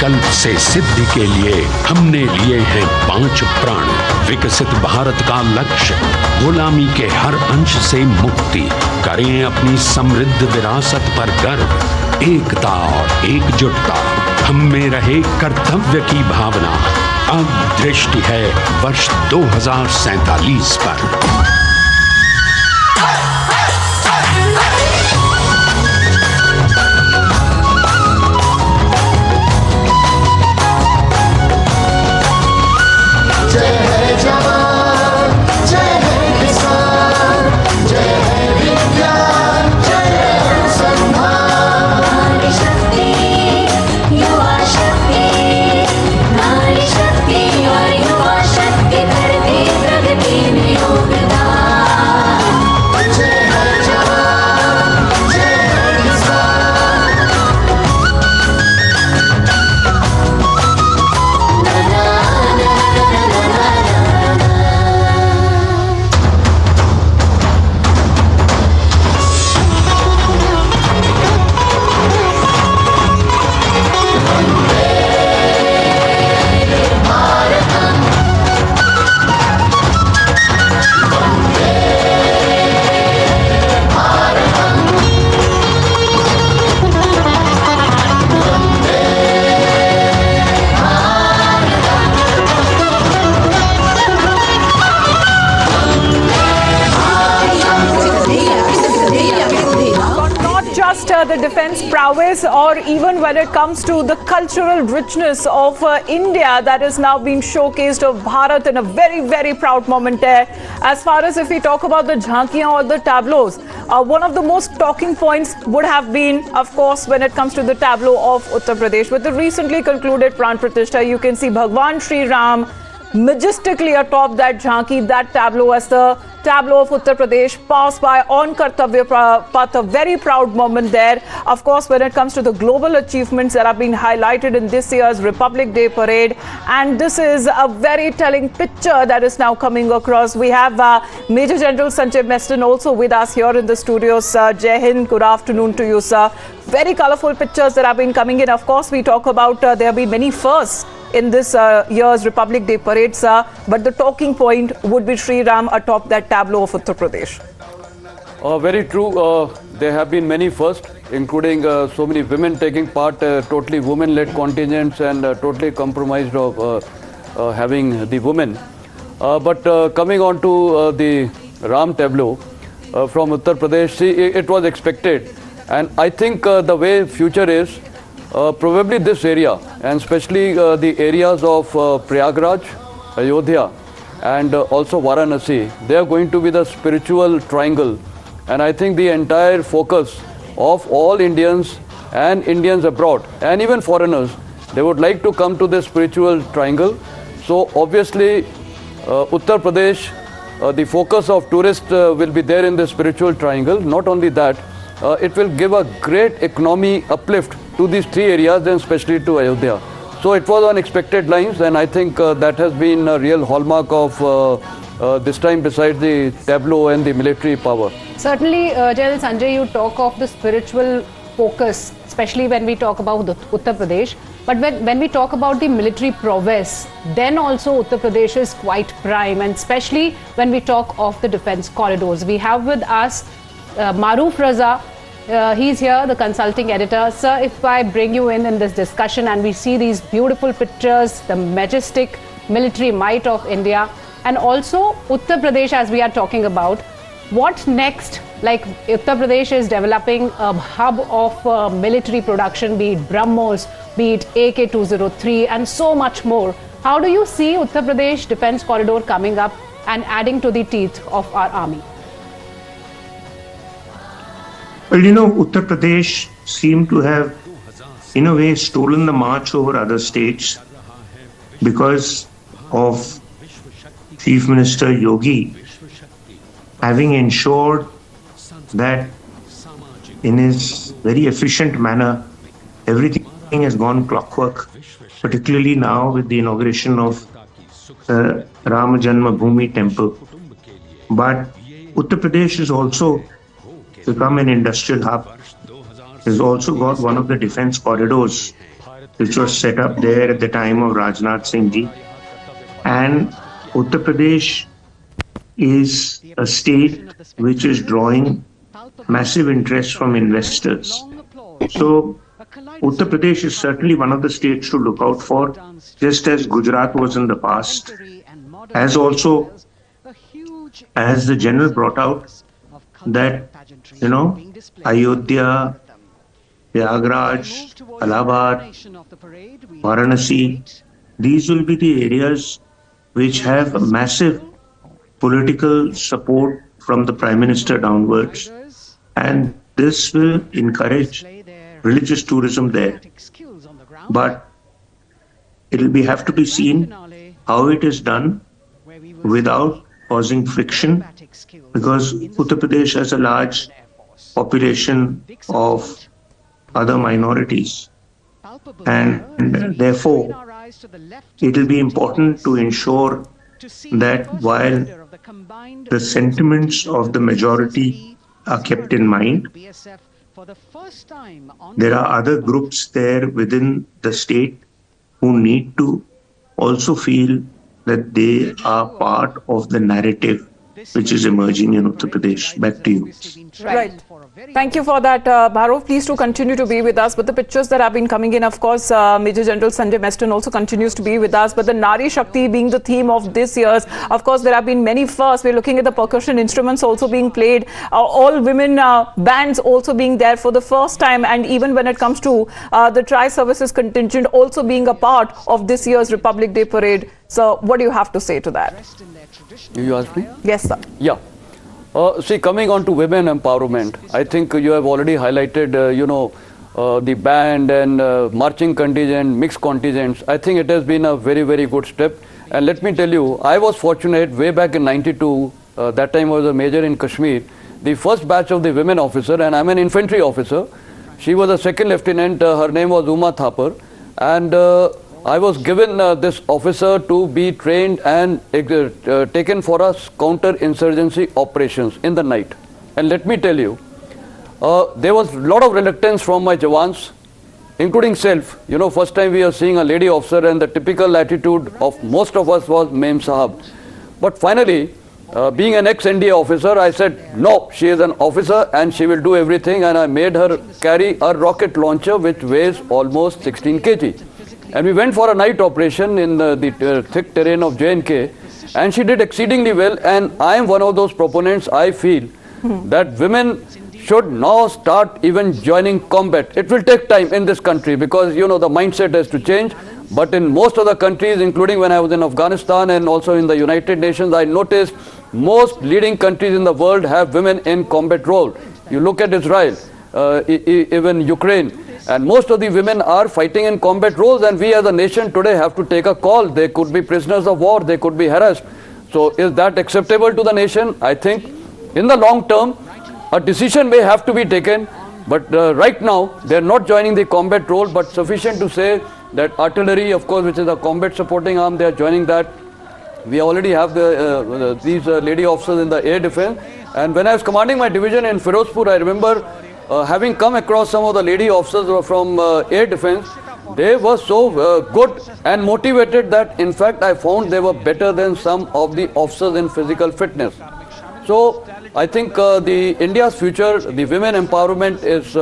[SPEAKER 13] संकल्प से सिद्धि के लिए हमने लिए हैं 5 प्रण। विकसित भारत का लक्ष्य, गुलामी के हर अंश से मुक्ति, करें अपनी समृद्ध विरासत पर गर्व, एकता और एकजुटता, हम में रहे कर्तव्य की भावना। अब दृष्टि है वर्ष 2047 पर।
[SPEAKER 14] The defense prowess, or even when it comes to the cultural richness of India that is now being showcased of Bharat in a very, very proud moment there. As far as if we talk about the jhankiyan or the tableaux, one of the most talking points would have been, of course, when it comes to the tableau of Uttar Pradesh. With the recently concluded Pran Pratishtha, you can see Bhagwan Shri Ram majestically atop that jhanki, that tableau, as the tableau of Uttar Pradesh passed by on Kartavya Path, a very proud moment there. Of course, when it comes to the global achievements that have been highlighted in this year's Republic Day parade, and this is a very telling picture that is now coming across. We have Major General Sanjay Meston also with us here in the studios. Jai Hind, good afternoon to you, sir. Very colorful pictures that have been coming in. Of course, we talk about there have been many firsts in this year's Republic Day parade, sir, but the talking point would be Sri Ram atop that tableau of Uttar Pradesh.
[SPEAKER 15] Very true. There have been many firsts, including so many women taking part, totally women-led contingents, and totally compromised of having the women. But coming on to the Ram tableau from Uttar Pradesh, see, it was expected. And I think the way future is, probably this area, and especially the areas of Prayagraj, Ayodhya, and also Varanasi, they are going to be the spiritual triangle. And I think the entire focus of all Indians and Indians abroad, and even foreigners, they would like to come to this spiritual triangle. So obviously, Uttar Pradesh, the focus of tourists will be there in the spiritual triangle. Not only that, it will give a great economy uplift to these three areas, and especially to Ayodhya. So it was on expected lines, and I think that has been a real hallmark of this time, besides the tableau and the military power.
[SPEAKER 16] Certainly, General Sanjay, you talk of the spiritual focus, especially when we talk about Uttar Pradesh. But when we talk about the military prowess, then also Uttar Pradesh is quite prime, and especially when we talk of the defense corridors. We have with us Maruf Raza. He's here, the consulting editor. Sir, if I bring you in this discussion and we see these beautiful pictures, the majestic military might of India, and also Uttar Pradesh as we are talking about, what next? Like Uttar Pradesh is developing a hub of military production, be it BrahMos, be it AK-203 and so much more. How do you see Uttar Pradesh defense corridor coming up and adding to the teeth of our army?
[SPEAKER 17] Well, you know, Uttar Pradesh seemed to have, in a way, stolen the march over other states because of Chief Minister Yogi having ensured that in his very efficient manner, everything has gone clockwork, particularly now with the inauguration of the Ram Janma Bhoomi temple. But Uttar Pradesh has also become an industrial hub. Has also got one of the defense corridors which was set up there at the time of Rajnath Singh ji. And Uttar Pradesh is a state which is drawing massive interest from investors. So Uttar Pradesh is certainly one of the states to look out for, just as Gujarat was in the past, as also as the general brought out that, Ayodhya, Prayagraj, Allahabad, Varanasi, these will be the areas which have massive political support from the Prime Minister downwards, and this will encourage religious tourism there. But it will have to be seen how it is done without causing friction, because Uttar Pradesh has a large population of other minorities, and therefore it will be important to ensure that while the sentiments of the majority are kept in mind, there are other groups there within the state who need to also feel that they are part of the narrative which is emerging in Uttar Pradesh. Back to you.
[SPEAKER 14] Right. Thank you for that, Bharov. Please do continue to be with us. But the pictures that have been coming in, of course, Major General Sanjay Meston also continues to be with us. But the Nari Shakti being the theme of this year's, of course, there have been many firsts. We're looking at the percussion instruments also being played, all women bands also being there for the first time. And even when it comes to the Tri-Services contingent also being a part of this year's Republic Day parade. So what do you have to say to that?
[SPEAKER 15] You asked me?
[SPEAKER 14] Yes, sir.
[SPEAKER 15] Yeah. See, coming on to women empowerment, I think you have already highlighted, the band and marching contingent, mixed contingents. I think it has been a very, very good step. And let me tell you, I was fortunate way back in '92, that time I was a major in Kashmir, the first batch of the women officer, and I'm an infantry officer. She was a second lieutenant, her name was Uma Thapar, and I was given this officer to be trained and taken for us counter-insurgency operations in the night. And let me tell you, there was a lot of reluctance from my Jawans, including self. First time we are seeing a lady officer, and the typical attitude of most of us was Mem Sahab. But finally, being an ex-NDA officer, I said, no, she is an officer and she will do everything. And I made her carry a rocket launcher which weighs almost 16 kg. And we went for a night operation in the thick terrain of J&K, and she did exceedingly well. And I am one of those proponents. I feel that women should now start even joining combat. It will take time in this country because, the mindset has to change. But in most of the countries, including when I was in Afghanistan and also in the United Nations, I noticed most leading countries in the world have women in combat role. You look at Israel, even Ukraine. And most of the women are fighting in combat roles, and we as a nation today have to take a call. They could be prisoners of war, they could be harassed. So is that acceptable to the nation? I think in the long term, a decision may have to be taken, but right now they are not joining the combat role, but sufficient to say that artillery, of course, which is a combat supporting arm, they are joining that. We already have these lady officers in the air defense. And when I was commanding my division in Firozpur, I remember having come across some of the lady officers from air defense. They were so good and motivated that in fact I found they were better than some of the officers in physical fitness. So I think the India's future, the women empowerment is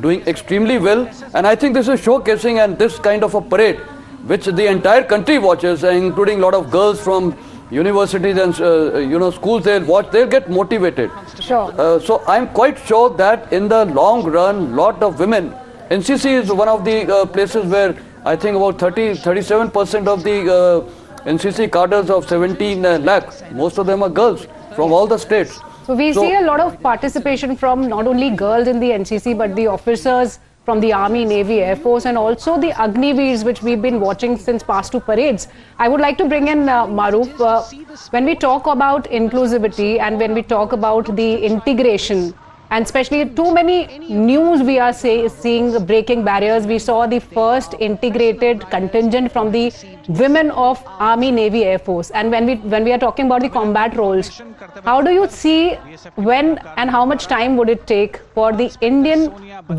[SPEAKER 15] doing extremely well, and I think this is showcasing, and this kind of a parade which the entire country watches, including a lot of girls from universities and schools, they'll watch, they'll get motivated.
[SPEAKER 16] Sure.
[SPEAKER 15] So I'm quite sure that in the long run, lot of women, NCC is one of the places where I think about 37% of the NCC cadres of 17 lakh, most of them are girls from all the states.
[SPEAKER 16] So we see a lot of participation from not only girls in the NCC, but the officers from the Army, Navy, Air Force, and also the Agniveers, which we've been watching since past two parades. I would like to bring in Maruf. When we talk about inclusivity and when we talk about the integration, And especially too many news we are seeing breaking barriers. We saw the first integrated contingent from the women of Army, Navy, Air Force. And when we are talking about the combat roles, how do you see when and how much time would it take for the Indian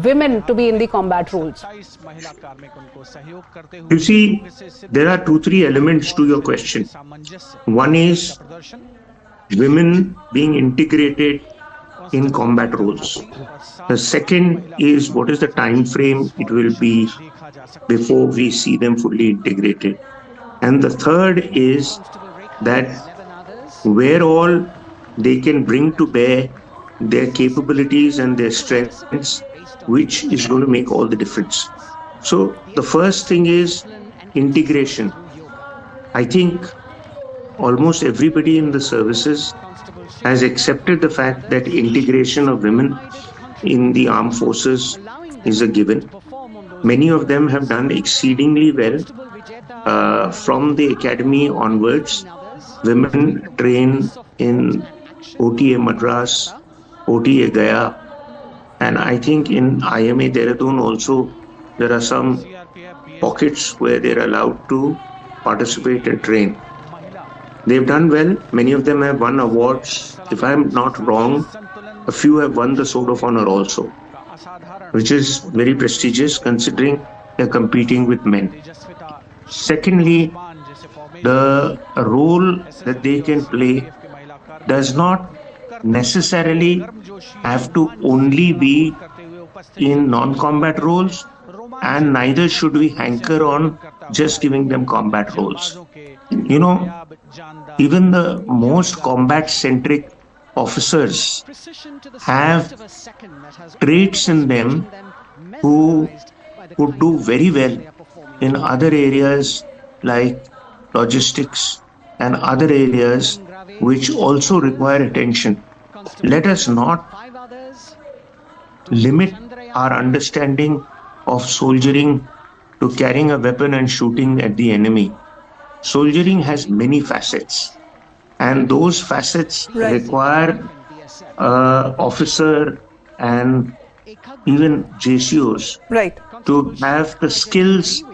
[SPEAKER 16] women to be in the combat roles?
[SPEAKER 17] You see, there are 2-3 elements to your question. One is women being integrated in combat roles. The second is what is the time frame it will be before we see them fully integrated. And the third is that where all they can bring to bear their capabilities and their strengths, which is going to make all the difference. So the first thing is integration. I think almost everybody in the services has accepted the fact that integration of women in the armed forces is a given. Many of them have done exceedingly well. From the academy onwards, women train in OTA Madras, OTA Gaya, and I think in IMA Dehradun also there are some pockets where they're allowed to participate and train. They've done well. Many of them have won awards. If I'm not wrong, a few have won the Sword of Honor also, which is very prestigious considering they're competing with men. Secondly, the role that they can play does not necessarily have to only be in non-combat roles, and neither should we hanker on just giving them combat roles. You know, even the most combat-centric officers have traits in them who would do very well in other areas like logistics and other areas which also require attention. Let us not limit our understanding of soldiering to carrying a weapon and shooting at the enemy. Soldiering has many facets, and those facets require officer and even JCOs to have the skills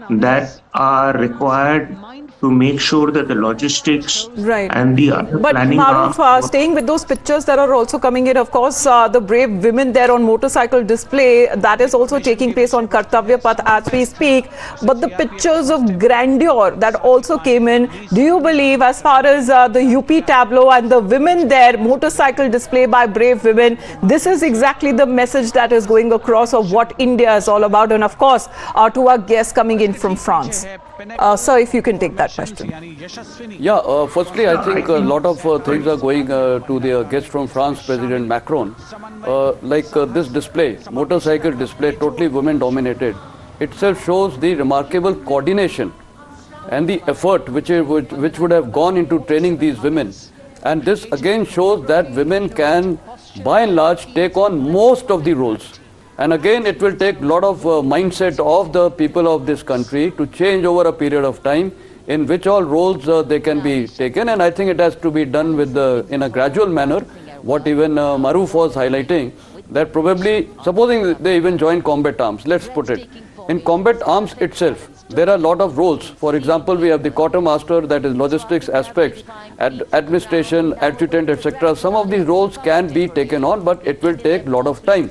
[SPEAKER 17] that are required to make sure that the logistics and the other planning
[SPEAKER 14] Maruf, staying with those pictures that are also coming in, of course, the brave women there on motorcycle display, that is also taking place on Kartavya Path as we speak. But the pictures of grandeur that also came in, do you believe as far as the UP tableau and the women there, motorcycle display by brave women, this is exactly the message that is going across of what India is all about? And of course, to our guests coming in from France. Sir, if you can take that question.
[SPEAKER 15] Yeah, firstly, I think a lot of things are going to the guest from France, President Macron. This display, motorcycle display, totally women dominated, itself shows the remarkable coordination and the effort which would have gone into training these women. And this again shows that women can, by and large, take on most of the roles. And again, it will take a lot of mindset of the people of this country to change over a period of time in which all roles they can be taken. And I think it has to be done with in a gradual manner. What even Maruf was highlighting, that probably, supposing they even join combat arms, let's put it. In combat arms itself, there are a lot of roles. For example, we have the quartermaster, that is logistics aspects, administration, adjutant, etc. Some of these roles can be taken on, but it will take a lot of time.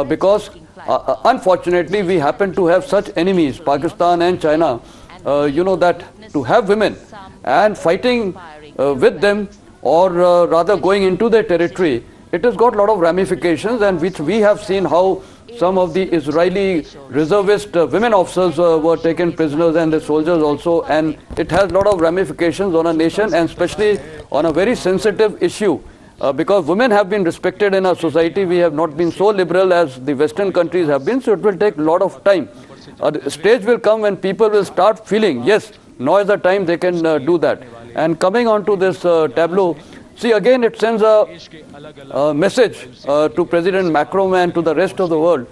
[SPEAKER 15] Because unfortunately we happen to have such enemies, Pakistan and China, you know, that to have women and fighting with them, or rather going into their territory, it has got a lot of ramifications, and which we have seen how some of the Israeli reservist women officers were taken prisoners, and the soldiers also, and it has a lot of ramifications on a nation, and especially on a very sensitive issue. Because women have been respected in our society, we have not been so liberal as the Western countries have been, so it will take a lot of time. The stage will come when people will start feeling, yes, now is the time they can do that. And coming on to this tableau, see, again it sends a message to President Macron and to the rest of the world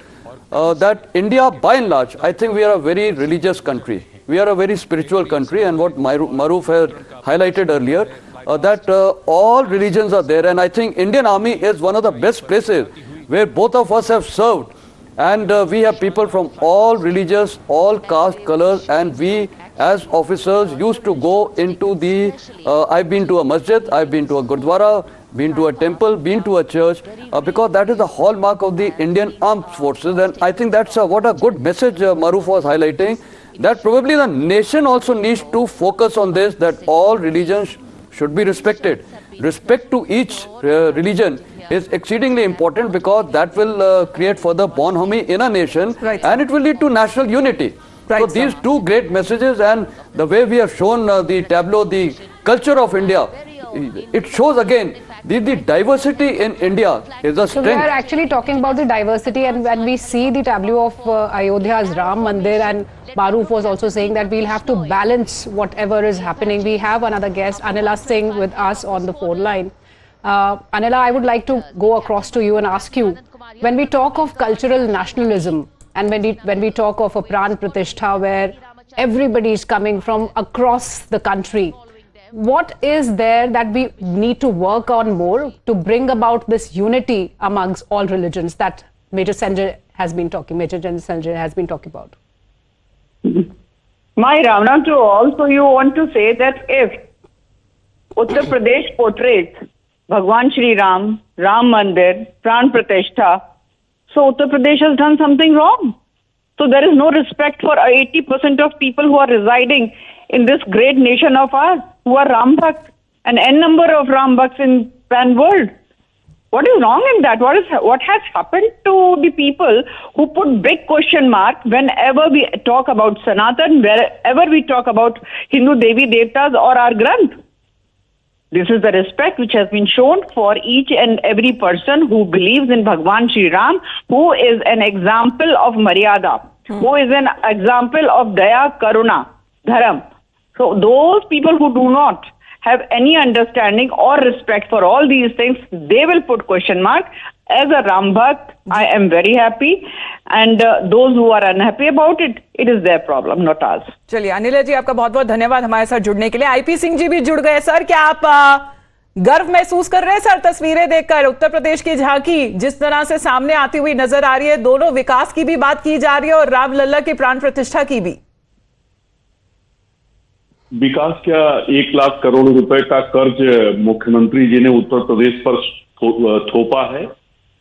[SPEAKER 15] that India, by and large, I think we are a very religious country. We are a very spiritual country, and what Maruf had highlighted earlier, that all religions are there, and I think Indian Army is one of the best places where both of us have served. And we have people from all religions, all caste, colors, and we as officers used to go into the, I've been to a masjid, I've been to a gurdwara, been to a temple, been to a church, because that is the hallmark of the Indian armed forces. And I think that's what a good message Maruf was highlighting, that probably the nation also needs to focus on this, that all religions should be respected. Respect to each religion is exceedingly important, because that will create further bonhomie in a nation, and it will lead to national unity. So these two great messages, and the way we have shown the tableau, the culture of India, it shows again the diversity in India is a strength.
[SPEAKER 16] So we are actually talking about the diversity, and when we see the tableau of Ayodhya's Ram Mandir, and Maruf was also saying that we'll have to balance whatever is happening. We have another guest, Anila Singh, with us on the phone line. Anila, I would like to go across to you and ask you, when we talk of cultural nationalism, and when we talk of a Pran Pratishtha where everybody is coming from across the country, what is there that we need to work on more to bring about this unity amongst all religions that Major General Sanjay has been talking about?
[SPEAKER 18] My Ravana to all, so you want to say that if Uttar Pradesh portrays Bhagwan Shri Ram, Ram Mandir, Pran Pratishtha, so Uttar Pradesh has done something wrong. So there is no respect for 80% of people who are residing in this great nation of ours, who are Ram Bhakt, and n number of Ram Bhakts in pan world. What is wrong in that? What has happened to the people who put big question mark whenever we talk about Sanatan, wherever we talk about Hindu Devi Devtas or our Granth? This is the respect which has been shown for each and every person who believes in Bhagwan Shri Ram, who is an example of Maryada, who is an example of Daya, Karuna, Dharam. So those people who do not have any understanding or respect for all these things, they will put question mark. As a Ram Bhakt, I am very happy, and those who are unhappy about it, it is their problem, not ours.
[SPEAKER 14] चलिए अनिल जी, आपका बहुत बहुत धन्यवाद हमारे साथ जुड़ने के लिए। आईपी सिंह जी भी जुड़ गए। सर, क्या आप गर्व महसूस कर रहे हैं सर तस्वीरें देखकर? उत्तर प्रदेश की झांकी जिस तरह से सामने आती हुई नजर आ रही है, दोनों विकास की भी बात की जा रही है और रामलला की प्राण प्रतिष्ठा की भी।
[SPEAKER 19] विकास क्या, 1 लाख करोड़ रुपए का कर्ज मुख्यमंत्री जी ने उत्तर प्रदेश पर थोपा है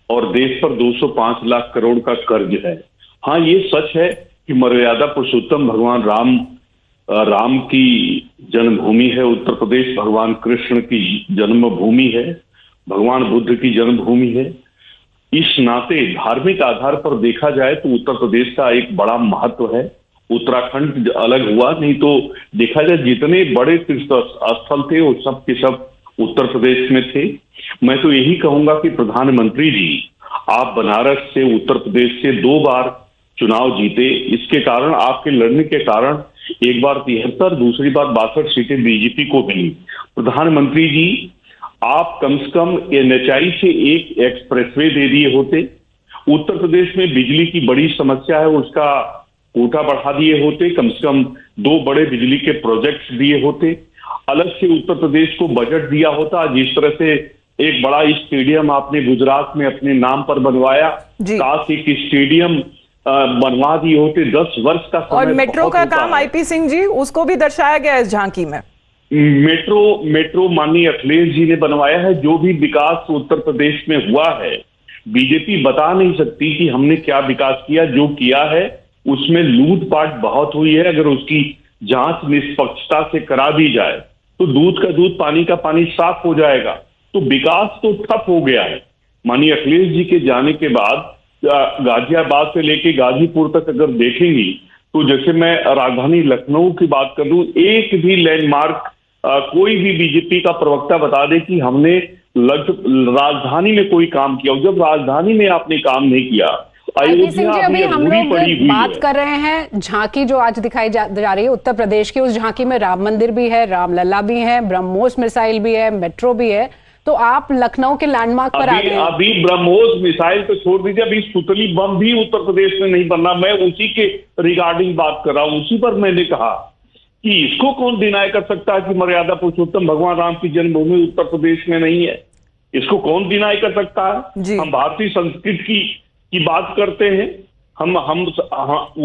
[SPEAKER 19] और देश पर 205 लाख करोड़ का कर्ज है। हाँ, ये सच है कि मर्यादा पुरुषोत्तम भगवान राम की जन्मभूमि है उत्तर प्रदेश, भगवान कृष्ण की जन्मभूमि है, भगवान बुद्ध की जन्मभूमि है। इस नाते धार्मिक आधार पर देखा जाए तो उत्तर प्रदेश का एक बड़ा महत्व है। उत्तराखंड अलग हुआ, नहीं तो देखा जाए जितने बड़े तीर्थ स्थल थे वो सब के सब उत्तर प्रदेश में थे। मैं तो यही कहूंगा कि प्रधानमंत्री जी, आप बनारस से, उत्तर प्रदेश से 2 बार चुनाव जीते। इसके कारण, आपके लड़ने के कारण, एक बार 73, दूसरी बार 62 सीटें बीजेपी को मिली। प्रधानमंत्री जी, आप कम से कम NHI से एक एक्सप्रेसवे दे दिए होते। उत्तर प्रदेश में बिजली की बड़ी समस्या है, उसका कोटा बढ़ा दिए होते। कम से कम 2 बड़े बिजली के प्रोजेक्ट्स दिए होते। अलग से उत्तर प्रदेश को बजट दिया होता। जिस तरह से एक बड़ा स्टेडियम आपने गुजरात में अपने नाम पर बनवाया, काश एक स्टेडियम बनवा दिए होते। 10 वर्ष का समय।
[SPEAKER 14] और मेट्रो का काम आईपी सिंह जी, उसको भी दर्शाया गया इस झांकी में।
[SPEAKER 19] मेट्रो माननीय अखिलेश जी ने बनवाया है। जो भी विकास उत्तर प्रदेश में हुआ है, बीजेपी बता नहीं सकती कि हमने क्या विकास किया। जो किया है उसमें लूटपाट बहुत हुई है। अगर उसकी जांच निष्पक्षता से करा दी जाए तो दूध का दूध, पानी का पानी साफ हो जाएगा। तो विकास तो ठप हो गया है। माननीय अखिलेश जी के जाने के बाद गाजियाबाद से लेके गाजीपुर तक अगर देखेंगी तो जैसे मैं राजधानी लखनऊ की बात कर दूं, एक भी लैंडमार्क कोई भी बीजेपी का प्रवक्ता बता दे कि हमने राजधानी में कोई काम किया। जब राजधानी में आपने काम नहीं किया,
[SPEAKER 16] अयोध्या अभी हम लोग बात कर रहे हैं झांकी जो आज दिखाई जा रही है उत्तर प्रदेश की। उस झांकी में राम मंदिर भी है, रामलला भी है, ब्रह्मोस मिसाइल भी है, मेट्रो भी है। तो आप लखनऊ के लैंडमार्क पर आ गए हैं।
[SPEAKER 19] अभी ब्रह्मोस मिसाइल तो छोड़ दीजिए, अभी सुतली बम भी उत्तर प्रदेश में नहीं बनना। मैं उसी के रिगार्डिंग बात कर रहा हूं। उसी पर मैंने कहा कि इसको कौन डिनाई कर सकता है कि मर्यादा पुरुषोत्तम भगवान राम की जन्मभूमि उत्तर प्रदेश में नहीं है। इसको कौन डिनाई कर सकता है? हम भारतीय संस्कृति की बात करते हैं,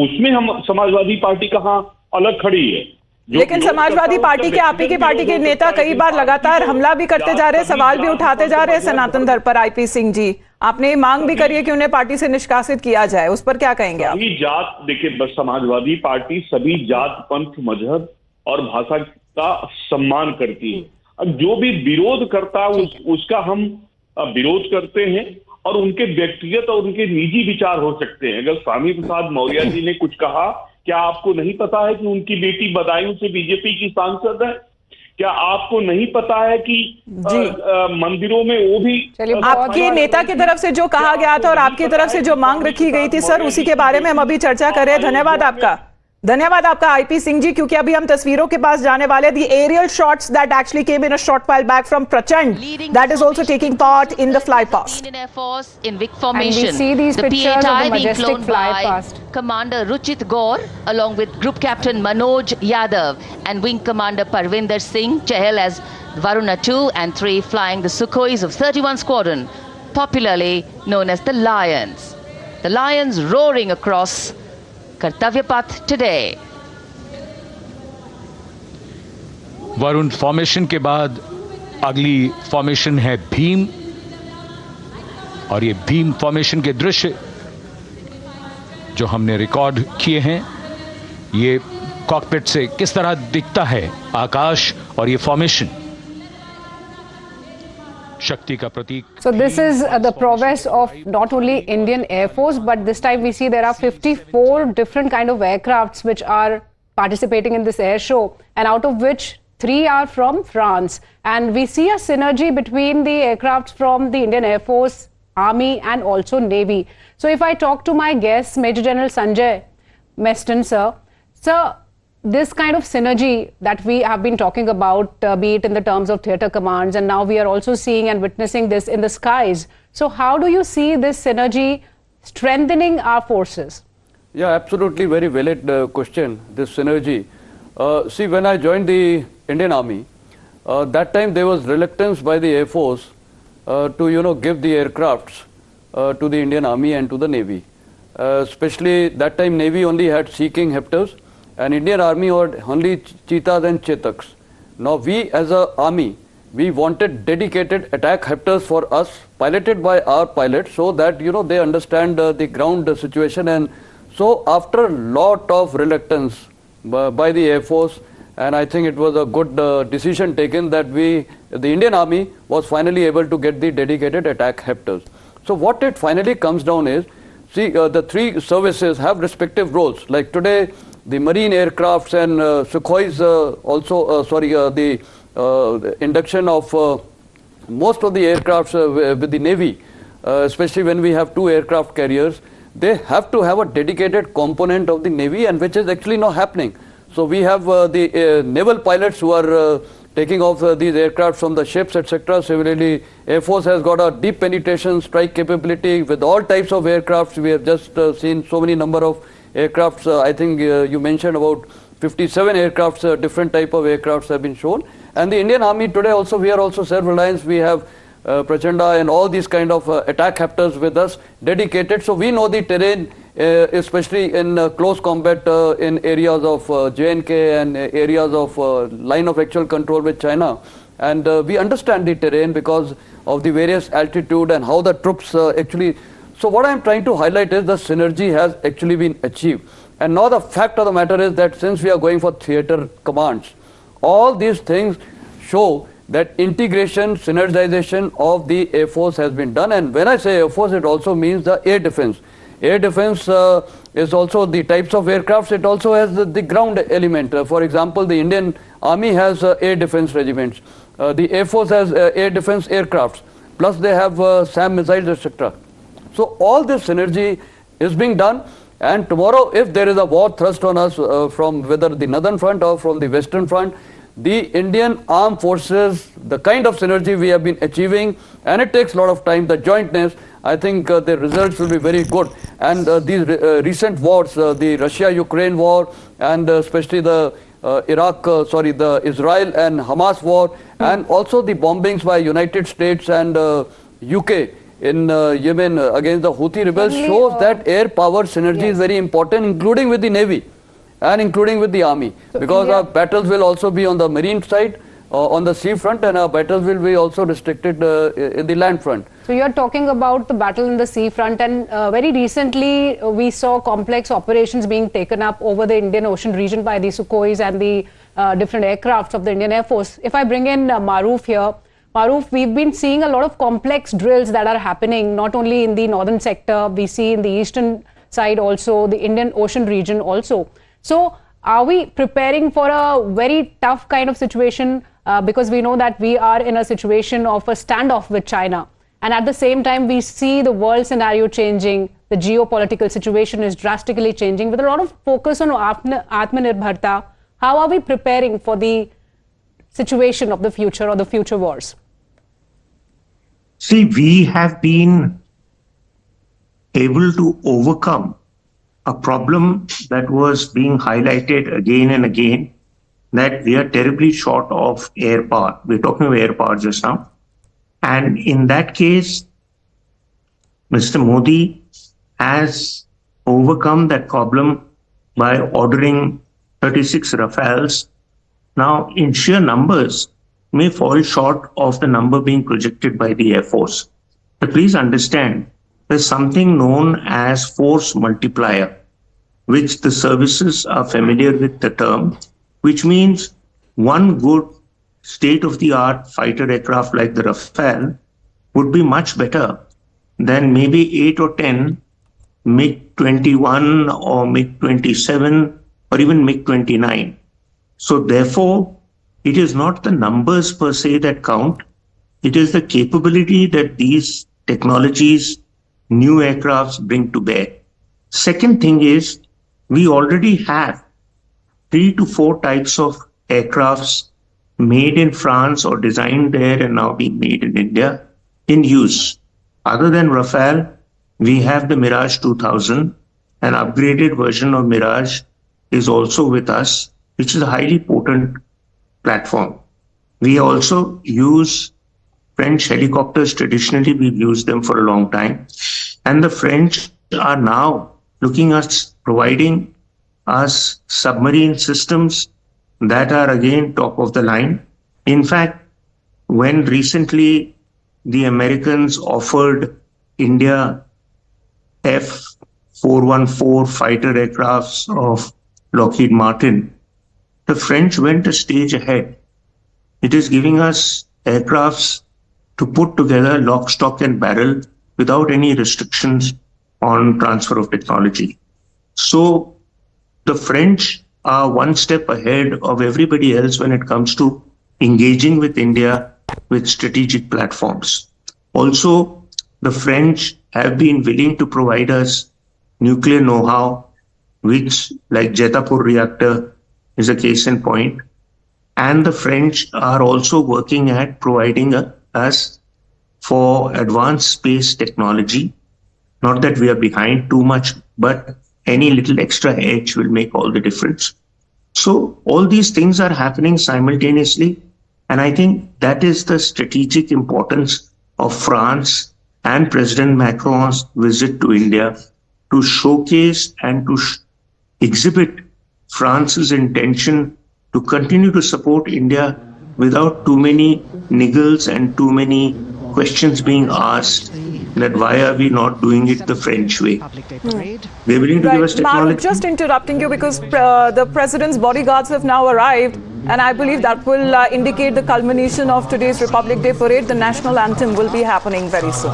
[SPEAKER 19] उसमें हम समाजवादी पार्टी कहाँ अलग खड़ी है?
[SPEAKER 14] लेकिन समाजवादी पार्टी के, आप ही की पार्टी के नेता कई बार लगातार हमला भी करते जा रहे हैं, सवाल भी उठाते जा रहे हैं सनातन धर्म पर। आईपी सिंह जी, आपने मांग भी करी है कि उन्हें पार्टी से निष्कासित किया जाए, उस पर क्या कहेंगे आप?
[SPEAKER 19] सभी जात, देखिए बस समाजवादी पार्टी सभी जात, पंथ, मजहब और भाषा का सम्मान करती है। अब जो भी विरोध करता है उसका हम विरोध करते हैं, और उनके व्यक्तिगत और उनके निजी विचार हो सकते हैं। अगर स्वामी प्रसाद मौर्य जी ने कुछ कहा, क्या आपको नहीं पता है कि उनकी बेटी बदायूं से बीजेपी की सांसद है? क्या आपको नहीं पता है कि मंदिरों में वो भी
[SPEAKER 14] आपके नेता की तरफ से जो कहा गया था और आपकी तरफ से जो मांग रखी गई थी सर, उसी के बारे में हम अभी चर्चा कर रहे हैं। धन्यवाद आपका आईपी सिंह जी, क्योंकि अभी हम तस्वीरों के पास जाने वाले। The aerial shots that actually came in a short while back from प्रचंड, that is also taking part in the flypast.
[SPEAKER 4] In Vic formation,
[SPEAKER 16] and we see these
[SPEAKER 4] the
[SPEAKER 16] pictures
[SPEAKER 4] PHI
[SPEAKER 16] of the
[SPEAKER 4] being
[SPEAKER 16] majestic
[SPEAKER 4] flown
[SPEAKER 16] flypast.
[SPEAKER 4] by Commander Ruchit Gaur along with Group Captain Manoj Yadav and Wing Commander Parvinder Singh Chahal as Varuna 2 and 3 flying the Sukhois of 31 Squadron, popularly known as the Lions. The Lions roaring across Kartavya Path today.
[SPEAKER 3] Varun formation के बाद अगली formation है भीम, और ये Bhim formation के दृश्य जो हमने रिकॉर्ड किए हैं, ये कॉकपिट से किस तरह दिखता है आकाश और ये फॉर्मेशन शक्ति का प्रतीक।
[SPEAKER 16] So this is the prowess of not only Indian Air Force, but this time we see there are 54 different kind of aircrafts which are participating in this air show, and out of which 3 are from France. And we see a synergy between the aircrafts from the Indian Air Force, Army and also Navy. So if I talk to my guest, Major General Sanjay Meston, sir, this kind of synergy that we have been talking about, be it in the terms of theatre commands, and now we are also seeing and witnessing this in the skies. So how do you see this synergy strengthening our forces?
[SPEAKER 15] Yeah, absolutely, very valid question, this synergy. See, when I joined the Indian Army, that time there was reluctance by the Air Force to, give the aircrafts to the Indian Army and to the Navy. Especially that time Navy only had Sea King Hepters, and Indian Army had only Cheetahs and Chetaks. Now we as a army, we wanted dedicated attack hepters for us, piloted by our pilots, so that they understand the ground situation. And so after a lot of reluctance by the Air Force, and I think it was a good decision taken that the Indian Army was finally able to get the dedicated attack hepters. So what it finally comes down is, see, the three services have respective roles. Like today, the marine aircrafts and Sukhois the induction of most of the aircrafts with the Navy, especially when we have 2 aircraft carriers, they have to have a dedicated component of the Navy, and which is actually not happening. So we have the naval pilots who are taking off these aircraft from the ships, etc. Similarly, Air Force has got a deep penetration strike capability with all types of aircrafts. We have just seen so many number of aircrafts. I think you mentioned about 57 aircrafts, different type of aircrafts have been shown. And the Indian Army today also, we are also self-reliant. We have Prachanda and all these kind of attack hepters with us dedicated. So we know the terrain, especially in close combat in areas of J&K and areas of line of actual control with China. And we understand the terrain because of the various altitude and how the troops actually. So what I am trying to highlight is the synergy has actually been achieved. And now the fact of the matter is that since we are going for theatre commands, all these things show that integration, synergization of the Air Force has been done. And when I say Air Force, it also means the air defense. Air defense is also the types of aircrafts. It also has the ground element. For example, the Indian Army has air defense regiments. The Air Force has air defense aircrafts. Plus they have SAM missiles, etc. So all this synergy is being done. And tomorrow, if there is a war thrust on us from whether the northern front or from the western front, the Indian armed forces, the kind of synergy we have been achieving, and it takes a lot of time, the jointness, I think the results will be very good. And these recent wars, the Russia-Ukraine war, and especially the the Israel and Hamas war, And also the bombings by United States and UK in Yemen against the Houthi rebels shows that air power synergy is very important, including with the Navy and including with the Army, because our battles will also be on the marine side, on the sea front, and our battles will be also restricted in the land front.
[SPEAKER 16] So you are talking about the battle in the sea front, and very recently we saw complex operations being taken up over the Indian Ocean region by the Sukhois and the different aircrafts of the Indian Air Force. If I bring in Maruf here, Maruf, we've been seeing a lot of complex drills that are happening, not only in the northern sector, we see in the eastern side also, the Indian Ocean region also. So are we preparing for a very tough kind of situation? Because we know that we are in a situation of a standoff with China. And at the same time, we see the world scenario changing. The geopolitical situation is drastically changing with a lot of focus on Atmanirbharta. How are we preparing for the situation of the future or the future wars?
[SPEAKER 17] See, we have been able to overcome a problem that was being highlighted again and again, that we are terribly short of air power. We're talking of air power just now. And in that case, Mr. Modi has overcome that problem by ordering 36 Rafales. Now, in sheer numbers, may fall short of the number being projected by the Air Force. But please understand, there's something known as force multiplier, which the services are familiar with the term, which means one good state-of-the-art fighter aircraft like the Rafale would be much better than maybe 8 or 10 MiG-21 or MiG-27 or even MiG-29. So therefore, it is not the numbers per se that count. It is the capability that these technologies, new aircrafts bring to bear. Second thing is, we already have 3 to 4 types of aircrafts made in France or designed there and now being made in India in use. Other than Rafale, we have the Mirage 2000, an upgraded version of Mirage is also with us, which is a highly potent platform. We also use French helicopters. Traditionally, we've used them for a long time. And the French are now looking at providing us submarine systems that are again top of the line. In fact, when recently the Americans offered India F-414 fighter aircrafts of Lockheed Martin, the French went a stage ahead. It is giving us aircrafts to put together lock, stock and barrel without any restrictions on transfer of technology. So the French are one step ahead of everybody else when it comes to engaging with India with strategic platforms. Also, the French have been willing to provide us nuclear know-how, which, like Jetapur reactor, is a case in point. And the French are also working at providing us for advanced space technology. Not that we are behind too much, but any little extra edge will make all the difference. So all these things are happening simultaneously. And I think that is the strategic importance of France and President Macron's visit to India, to showcase and to exhibit France's intention to continue to support India without too many niggles and too many questions being asked that why are we not doing it the French way. They're willing to give us technology.
[SPEAKER 14] Maru, just interrupting you because the president's bodyguards have now arrived, and I believe that will indicate the culmination of today's Republic Day parade. The national anthem will be happening very soon.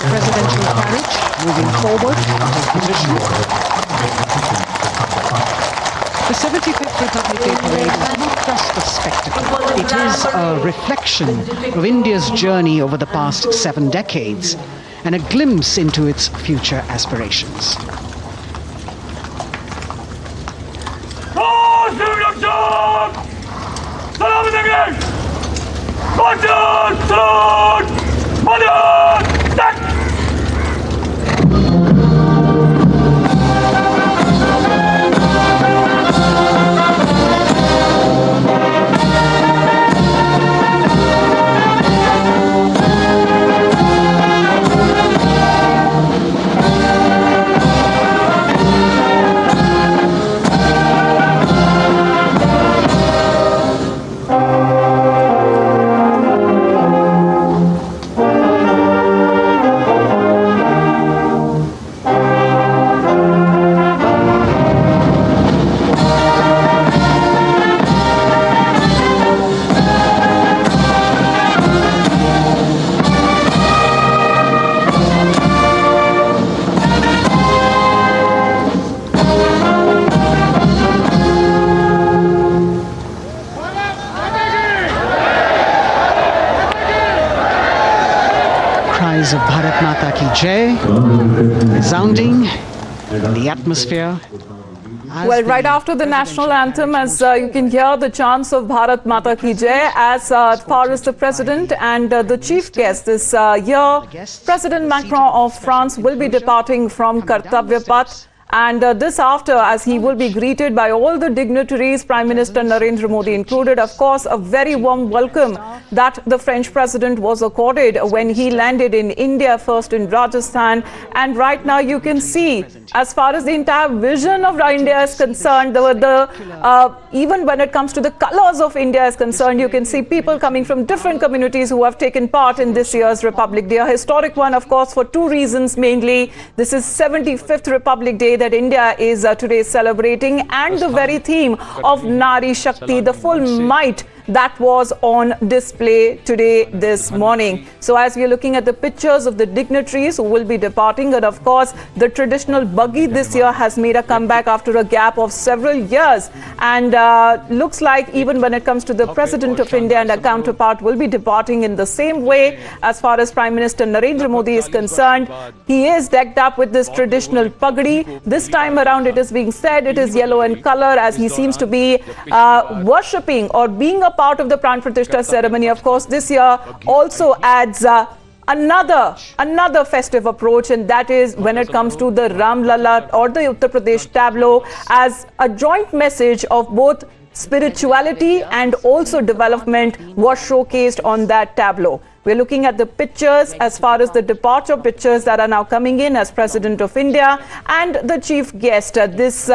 [SPEAKER 2] Presidential carriage moving forward to its position. The 75th Republic Day parade is not just a spectacle. It is a reflection of India's journey over the past 7 decades and a glimpse into its future aspirations. cries of Bharat Mata Ki Jai resounding in the atmosphere.
[SPEAKER 14] Well, right after the national anthem, as you can hear the chants of Bharat Mata Ki Jai, as far as the President and the chief guest this year, President Macron of France will be departing from Kartavya Path. And this after, as he will be greeted by all the dignitaries, Prime Minister Narendra Modi included. Of course, a very warm welcome that the French President was accorded when he landed in India, first in Rajasthan. And right now you can see, as far as the entire vision of India is concerned, even when it comes to the colors of India is concerned, you can see people coming from different communities who have taken part in this year's Republic Day. A historic one, of course, for two reasons mainly. This is 75th Republic Day that India is today celebrating, and the very theme of Nari Shakti, the full might that was on display today this morning. So as we are looking at the pictures of the dignitaries who will be departing, and of course the traditional buggy this year has made a comeback after a gap of several years, and looks like even when it comes to the President of India and a counterpart will be departing in the same way. As far as Prime Minister Narendra Modi is concerned, he is decked up with this traditional pagdi. This time around, it is being said it is yellow in color, as he seems to be worshipping or being a part of the Pran Pratishtha ceremony. Of course, this year also adds another festive approach, and that is when it comes to the Ram Lalla or the Uttar Pradesh tableau, as a joint message of both spirituality and also development was showcased on that tableau. We're looking at the pictures as far as the departure pictures that are now coming in as President of India and the chief guest. This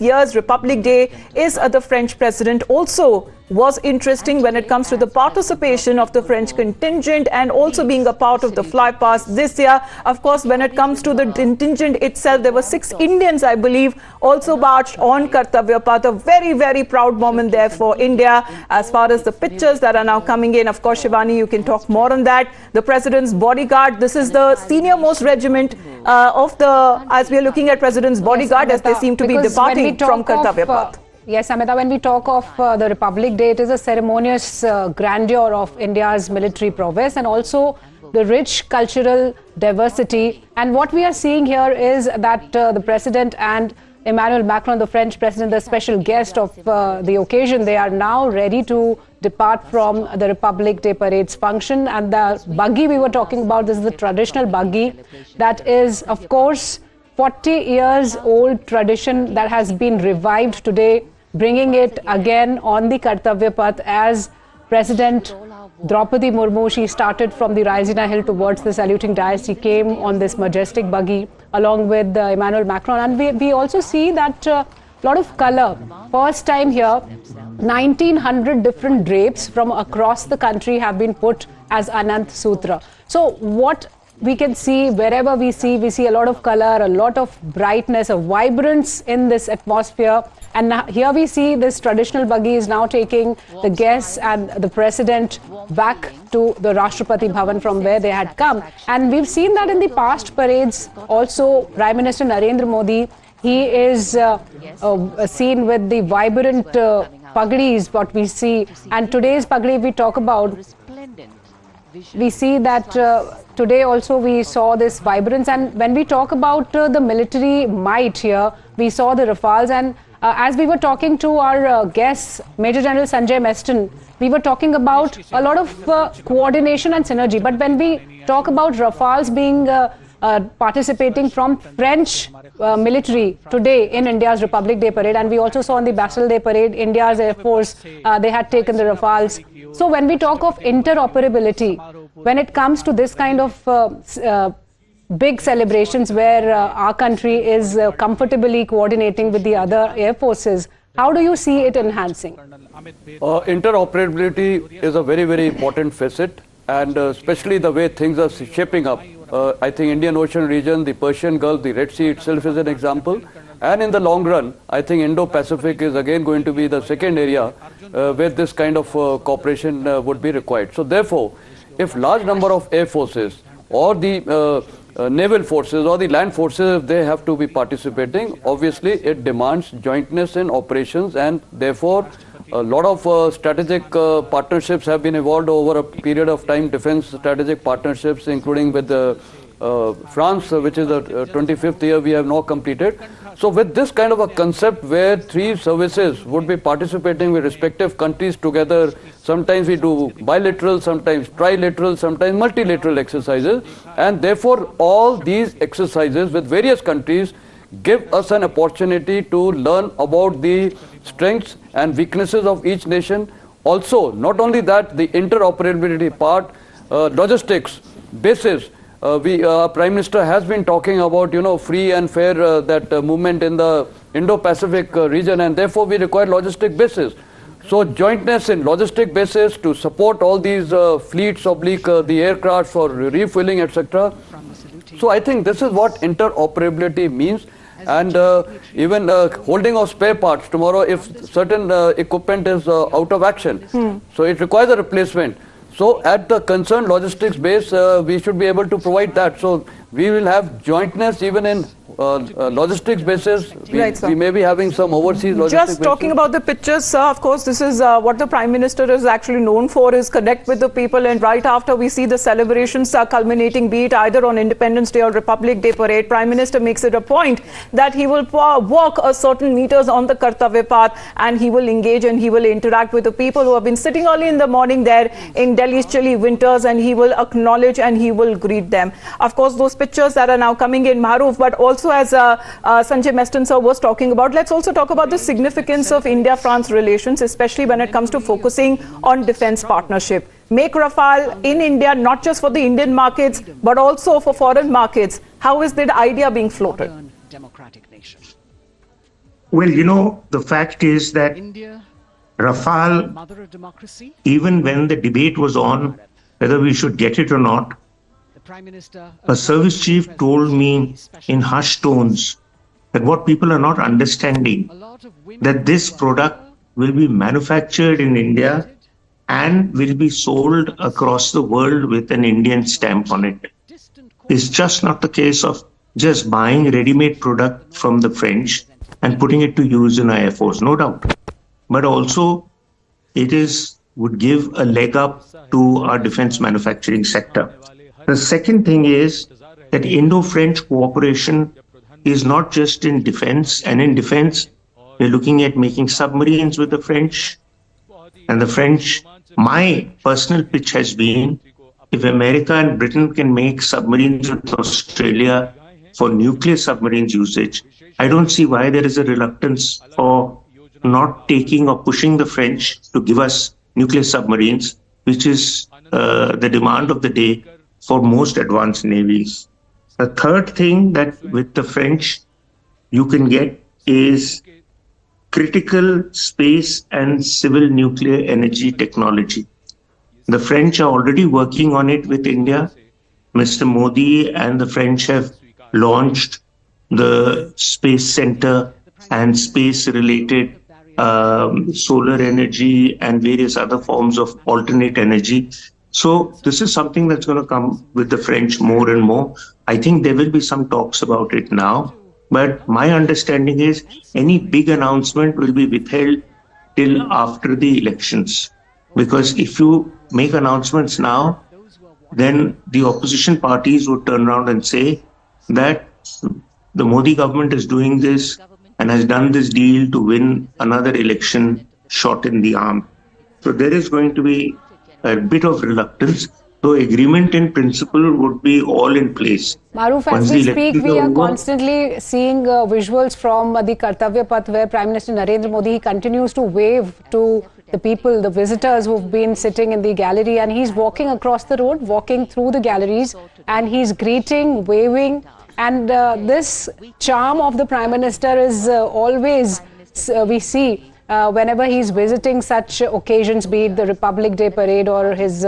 [SPEAKER 14] year's Republic Day is the French President. Also was interesting when it comes to the participation of the French contingent and also being a part of the flypast this year. Of course, when it comes to the contingent itself, there were 6 Indians, I believe, also marched on Kartavya Path. A very, very proud moment there for India. As far as the pictures that are now coming in, of course, Shivani, you can talk more on that. The President's bodyguard, this is the senior most regiment as we are looking at President's bodyguard, as they seem to be departing from Kartavya Path.
[SPEAKER 16] Yes, Amita, when we talk of the Republic Day, it is a ceremonious grandeur of India's military prowess and also the rich cultural diversity. And what we are seeing here is that the President and Emmanuel Macron, the French President, the special guest of the occasion, they are now ready to depart from the Republic Day Parade's function. And the buggy we were talking about, this is the traditional buggy that is, of course, 40 years old tradition that has been revived today, bringing it again on the Kartavya Path as President Draupadi Murmu, she started from the Raisina Hill towards the saluting dais. She came on this majestic buggy along with Emmanuel Macron. And we also see that a lot of color. First time here, 1900 different drapes from across the country have been put as Anant Sutra. So what we can see, wherever we see a lot of color, a lot of brightness, a vibrance in this atmosphere. And here we see this traditional buggy is now taking the guests and the President back to the Rashtrapati Bhavan from where they had come. And we've seen that in the past parades. Also, Prime Minister Narendra Modi, he is seen with the vibrant pagdis, what we see. And today's pagdi we talk about, we see that today also we saw this vibrance. And when we talk about the military might here, we saw the Rafales. And as we were talking to our guests, Major General Sanjay Meston, we were talking about a lot of coordination and synergy. But when we talk about Rafales being participating from French military today in India's Republic Day Parade, and we also saw on the Bastille Day Parade, India's Air Force, they had taken the Rafales. So when we talk of interoperability, when it comes to this kind of big celebrations where our country is comfortably coordinating with the other air forces, how do you see it enhancing?
[SPEAKER 15] Interoperability is a very, very important facet, and especially the way things are shaping up. I think Indian Ocean region, the Persian Gulf, the Red Sea itself is an example. And in the long run, I think Indo-Pacific is again going to be the second area where this kind of cooperation would be required. So therefore, if large number of air forces or the naval forces or the land forces, if they have to be participating, obviously it demands jointness in operations, and therefore A lot of strategic partnerships have been evolved over a period of time, defense strategic partnerships, including with France, which is the 25th year we have now completed. So with this kind of a concept where 3 services would be participating with respective countries together, sometimes we do bilateral, sometimes trilateral, sometimes multilateral exercises, and therefore all these exercises with various countries give us an opportunity to learn about the strengths and weaknesses of each nation. Also, not only that, the interoperability part, logistics, basis. Prime Minister has been talking about, free and fair movement in the Indo-Pacific region, and therefore we require logistic bases. So jointness in logistic bases to support all these fleets the aircraft for refueling, etc. So I think this is what interoperability means. And even holding of spare parts tomorrow, if certain equipment is out of action, so it requires a replacement. So at the concerned logistics base, we should be able to provide that. So we will have jointness even in logistics basis. We may be having some overseas logistics.
[SPEAKER 14] Just talking about the pictures, sir, of course, this is what the Prime Minister is actually known for, is connect with the people. And right after we see the celebrations culminating, be it either on Independence Day or Republic Day parade, Prime Minister makes it a point that he will walk a certain meters on the Kartavya Path, and he will engage and he will interact with the people who have been sitting early in the morning there in Delhi's chilly winters, and he will acknowledge and he will greet them. Of course, those pictures that are now coming in, Maruf, but also as Sanjay Meston sir was talking about, let's also talk about the significance of India-France relations, especially when it comes to focusing on defense partnership. Make Rafale in India, not just for the Indian markets, but also for foreign markets. How is that idea being floated?
[SPEAKER 17] Well, the fact is that Rafale, even when the debate was on whether we should get it or not, a service chief told me in hushed tones that what people are not understanding, that this product will be manufactured in India and will be sold across the world with an Indian stamp on it. It's just not the case of just buying ready-made product from the French and putting it to use in our Air Force, no doubt. But also, it would give a leg up to our defense manufacturing sector. The second thing is that Indo-French cooperation is not just in defense, and in defense, we're looking at making submarines with the French. And the French, my personal pitch has been, if America and Britain can make submarines with Australia for nuclear submarines usage, I don't see why there is a reluctance for not taking or pushing the French to give us nuclear submarines, which is the demand of the day for most advanced navies. The third thing that with the French you can get is critical space and civil nuclear energy technology. The French are already working on it with India. Mr. Modi and the French have launched the Space Center and space-related solar energy and various other forms of alternate energy. So this is something that's going to come with the French more and more. I think there will be some talks about it now. But my understanding is any big announcement will be withheld till after the elections. Because if you make announcements now, then the opposition parties would turn around and say that the Modi government is doing this and has done this deal to win another election shot in the arm. So there is going to be a bit of reluctance, though agreement in principle would be all in place.
[SPEAKER 16] Maruf, as we speak, we are constantly seeing visuals from the Kartavya Path where Prime Minister Narendra Modi continues to wave to the people, the visitors who've been sitting in the gallery, and he's walking across the road, walking through the galleries, and he's greeting, waving. And this charm of the Prime Minister is always, we see, whenever he's visiting such occasions, be it the Republic Day parade or his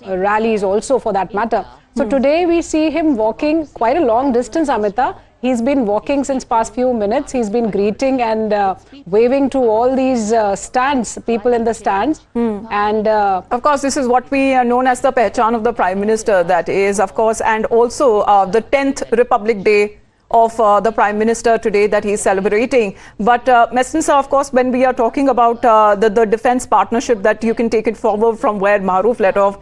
[SPEAKER 16] rallies also for that matter. So today we see him walking quite a long distance, Amita. He's been walking since past few minutes. He's been greeting and waving to all these stands, people in the stands. And
[SPEAKER 14] of course, this is what we are known as the pehchan of the Prime Minister, that is, of course, and also the 10th Republic Day of the Prime Minister today that he's celebrating. But Messin sir, of course, when we are talking about the defense partnership, that you can take it forward from where Maruf led off,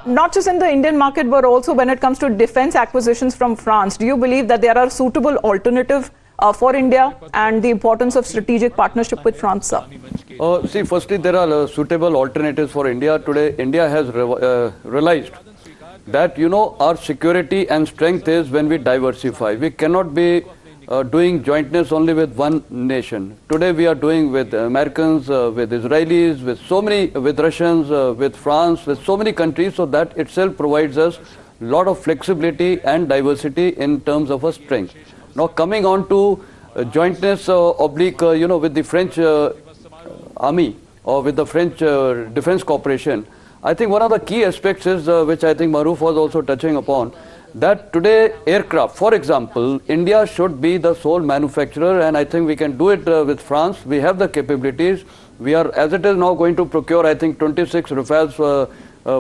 [SPEAKER 14] not just in the Indian market, but also when it comes to defense acquisitions from France, do you believe that there are suitable alternative for India and the importance of strategic partnership with France, sir?
[SPEAKER 15] See, firstly, there are suitable alternatives for India. Today, India has realized that, you know, our security and strength is when we diversify. We cannot be doing jointness only with one nation. Today we are doing with Americans, with Israelis, with so many, with Russians, with France, with so many countries. So that itself provides us a lot of flexibility and diversity in terms of a strength. Now coming on to jointness oblique, you know, with the French army or with the French Defense Corporation, I think one of the key aspects is, which I think Maruf was also touching upon, that today aircraft, for example, India should be the sole manufacturer, and I think we can do it with France. We have the capabilities. We are, as it is now, going to procure, I think, 26 Rafales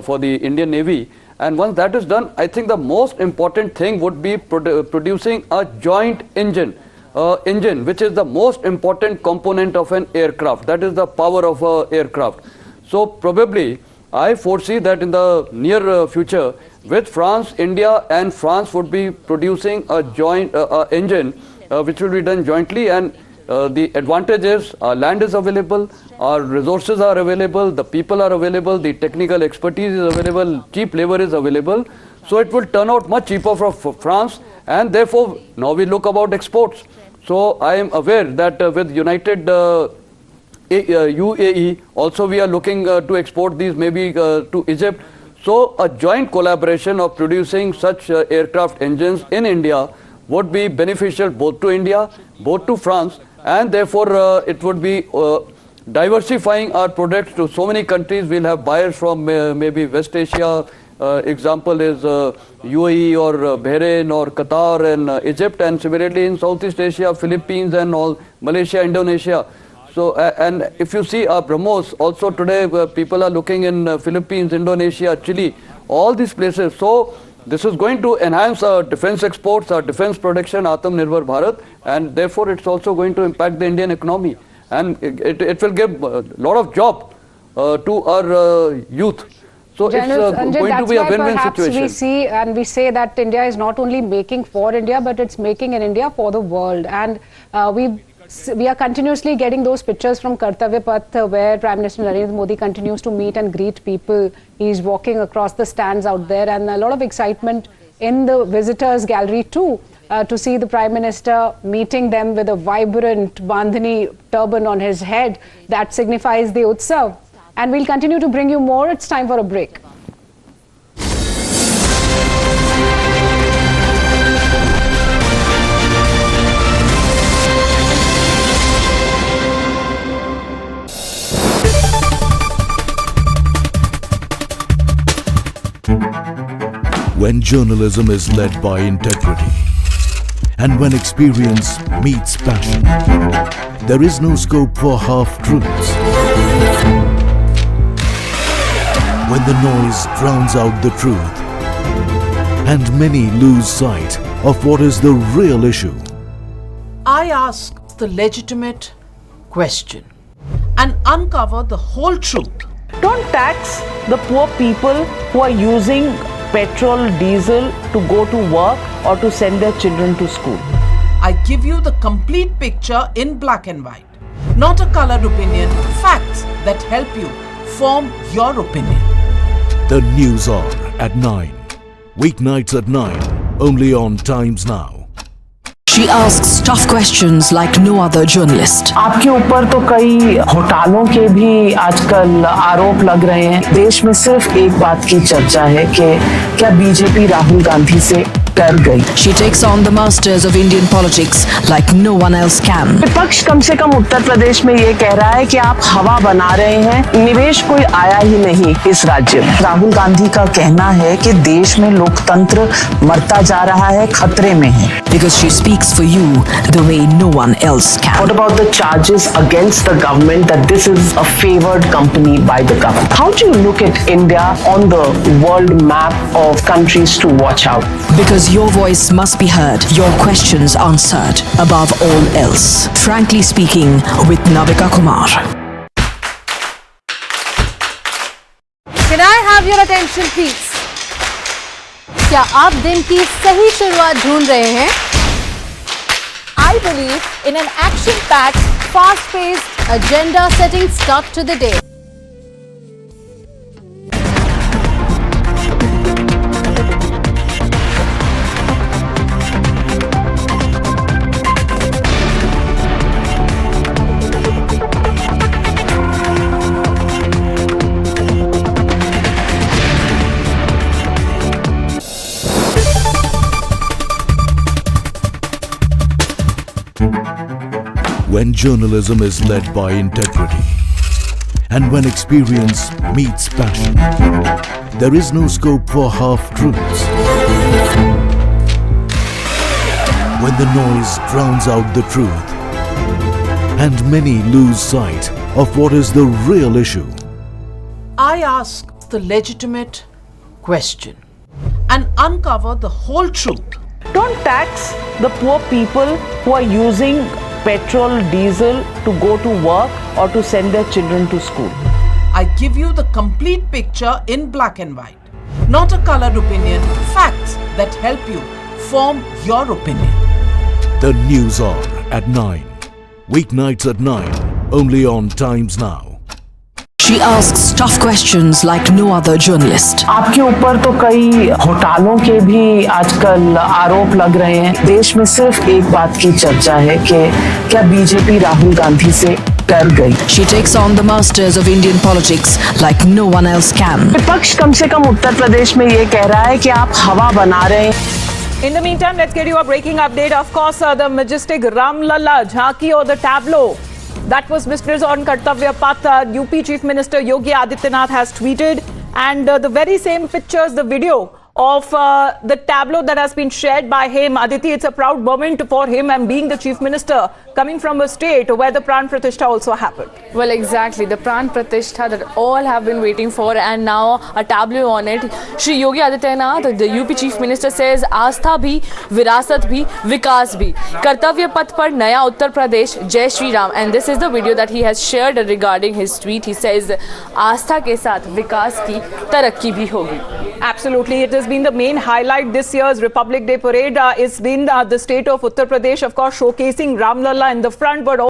[SPEAKER 15] for the Indian Navy. And once that is done, I think the most important thing would be producing a joint engine, which is the most important component of an aircraft. That is the power of an aircraft. So probably, I foresee that in the near future, with France, India and France would be producing a joint engine which will be done jointly, and the advantage is our land is available, our resources are available, the people are available, the technical expertise is available, cheap labor is available. So it will turn out much cheaper for France, and therefore now we look about exports. So I am aware that with United UAE also we are looking to export these maybe to Egypt. So a joint collaboration of producing such aircraft engines in India would be beneficial both to India, both to France, and therefore it would be diversifying our products to so many countries. We'll have buyers from maybe West Asia, example is UAE or Bahrain or Qatar and Egypt, and similarly in Southeast Asia, Philippines and all, Malaysia, Indonesia. So, and if you see our BrahMos, also today people are looking in Philippines, Indonesia, Chile, all these places. So this is going to enhance our defense exports, our defense production, Atmanirbhar Bharat, and therefore it's also going to impact the Indian economy. And it will give a lot of job to our youth. So
[SPEAKER 16] General,
[SPEAKER 15] it's going to be a win-win situation.
[SPEAKER 16] We see and we say that India is not only making for India, but it's making in India for the world. And we are continuously getting those pictures from Kartavya Path where Prime Minister Narendra Modi continues to meet and greet people. He's walking across the stands out there, and a lot of excitement in the visitors gallery too, to see the Prime Minister meeting them with a vibrant Bandhani turban on his head that signifies the Utsav. And we'll continue to bring you more. It's time for a break.
[SPEAKER 20] When journalism is led by integrity, and when experience meets passion, there is no scope for half-truths. When the noise drowns out the truth, and many lose sight of what is the real issue.
[SPEAKER 21] I ask the legitimate question and uncover the whole truth.
[SPEAKER 22] Don't tax the poor people who are using petrol, diesel to go to work or to send their children to school.
[SPEAKER 21] I give you the complete picture in black and white, not a colored opinion, facts that help you form your opinion.
[SPEAKER 20] The News Hour at 9. Weeknights at 9, only on Times Now.
[SPEAKER 12] She asks tough questions like no other journalist.
[SPEAKER 22] आपके ऊपर तो कई घोटालों के भी आजकल आरोप लग रहे हैं। देश में सिर्फ एक बात की चर्चा है कि क्या बीजेपी राहुल गांधी से डर गई।
[SPEAKER 12] She takes on the masters of Indian politics like no one else can.
[SPEAKER 22] विपक्ष कम से कम उत्तर प्रदेश में ये कह रहा है कि आप हवा बना रहे हैं, निवेश कोई आया ही नहीं इस राज्य में। राहुल गांधी का कहना है कि देश में लोकतंत्र मरता जा रहा है, खतरे में है।
[SPEAKER 12] Because she speaks for you the way no one else can.
[SPEAKER 22] What about the charges against the government that this is a favored company by the government? How do you look at India on the world map of countries to watch out?
[SPEAKER 12] Because your voice must be heard, your questions answered, above all else. Frankly Speaking with Navika Kumar.
[SPEAKER 1] Can I have your attention please? क्या आप दिन की सही शुरुआत ढूंढ रहे हैं? I believe in an action-packed, fast-paced, agenda-setting start to the day.
[SPEAKER 20] When journalism is led by integrity and when experience meets passion, there is no scope for half-truths. When the noise drowns out the truth and many lose sight of what is the real issue.
[SPEAKER 21] I ask the legitimate question and uncover the whole truth.
[SPEAKER 22] Don't tax the poor people who are using petrol, diesel to go to work or to send their children to school.
[SPEAKER 21] I give you the complete picture in black and white, not a colored opinion, facts that help you form your opinion.
[SPEAKER 20] The News Hour at 9. Weeknights at 9, only on Times Now.
[SPEAKER 12] She asks tough questions like no other journalist.
[SPEAKER 22] आपके ऊपर तो कई घोटालों के भी आजकल आरोप लग रहे हैं। देश में सिर्फ एक बात की चर्चा है कि क्या बीजेपी राहुल गांधी से कर गई।
[SPEAKER 12] She takes on the masters of Indian politics like no one else can.
[SPEAKER 22] विपक्ष कम से कम उत्तर प्रदेश में ये कह रहा है कि आप हवा बना रहे हैं।
[SPEAKER 14] In the meantime, let's get you a breaking update. Of course, the majestic Ram Lalla Jhanki or the tableau that was displayed on Kartavya Path. UP Chief Minister Yogi Adityanath has tweeted, and the very same pictures, the video of the tableau that has been shared by him. Aditi, it's a proud moment for him, and being the Chief Minister coming from a state where the Pran Pratishtha also happened.
[SPEAKER 9] Well, exactly, the Pran Pratishtha that all have been waiting for, and now a tableau on it. Shri Yogi Adityanath, the UP Chief Minister, says Aastha bhi, Virasat bhi, Vikas bhi. Kartavya Path par Naya Uttar Pradesh, Jai Shri Ram. And this is the video that he has shared regarding his tweet. He says Aastha ke saath Vikas ki tarakki bhi hogi.
[SPEAKER 14] Absolutely, it has been the main highlight this year's Republic Day parade. It's been the state of Uttar Pradesh, of course, showcasing Ram Lalla in the front, but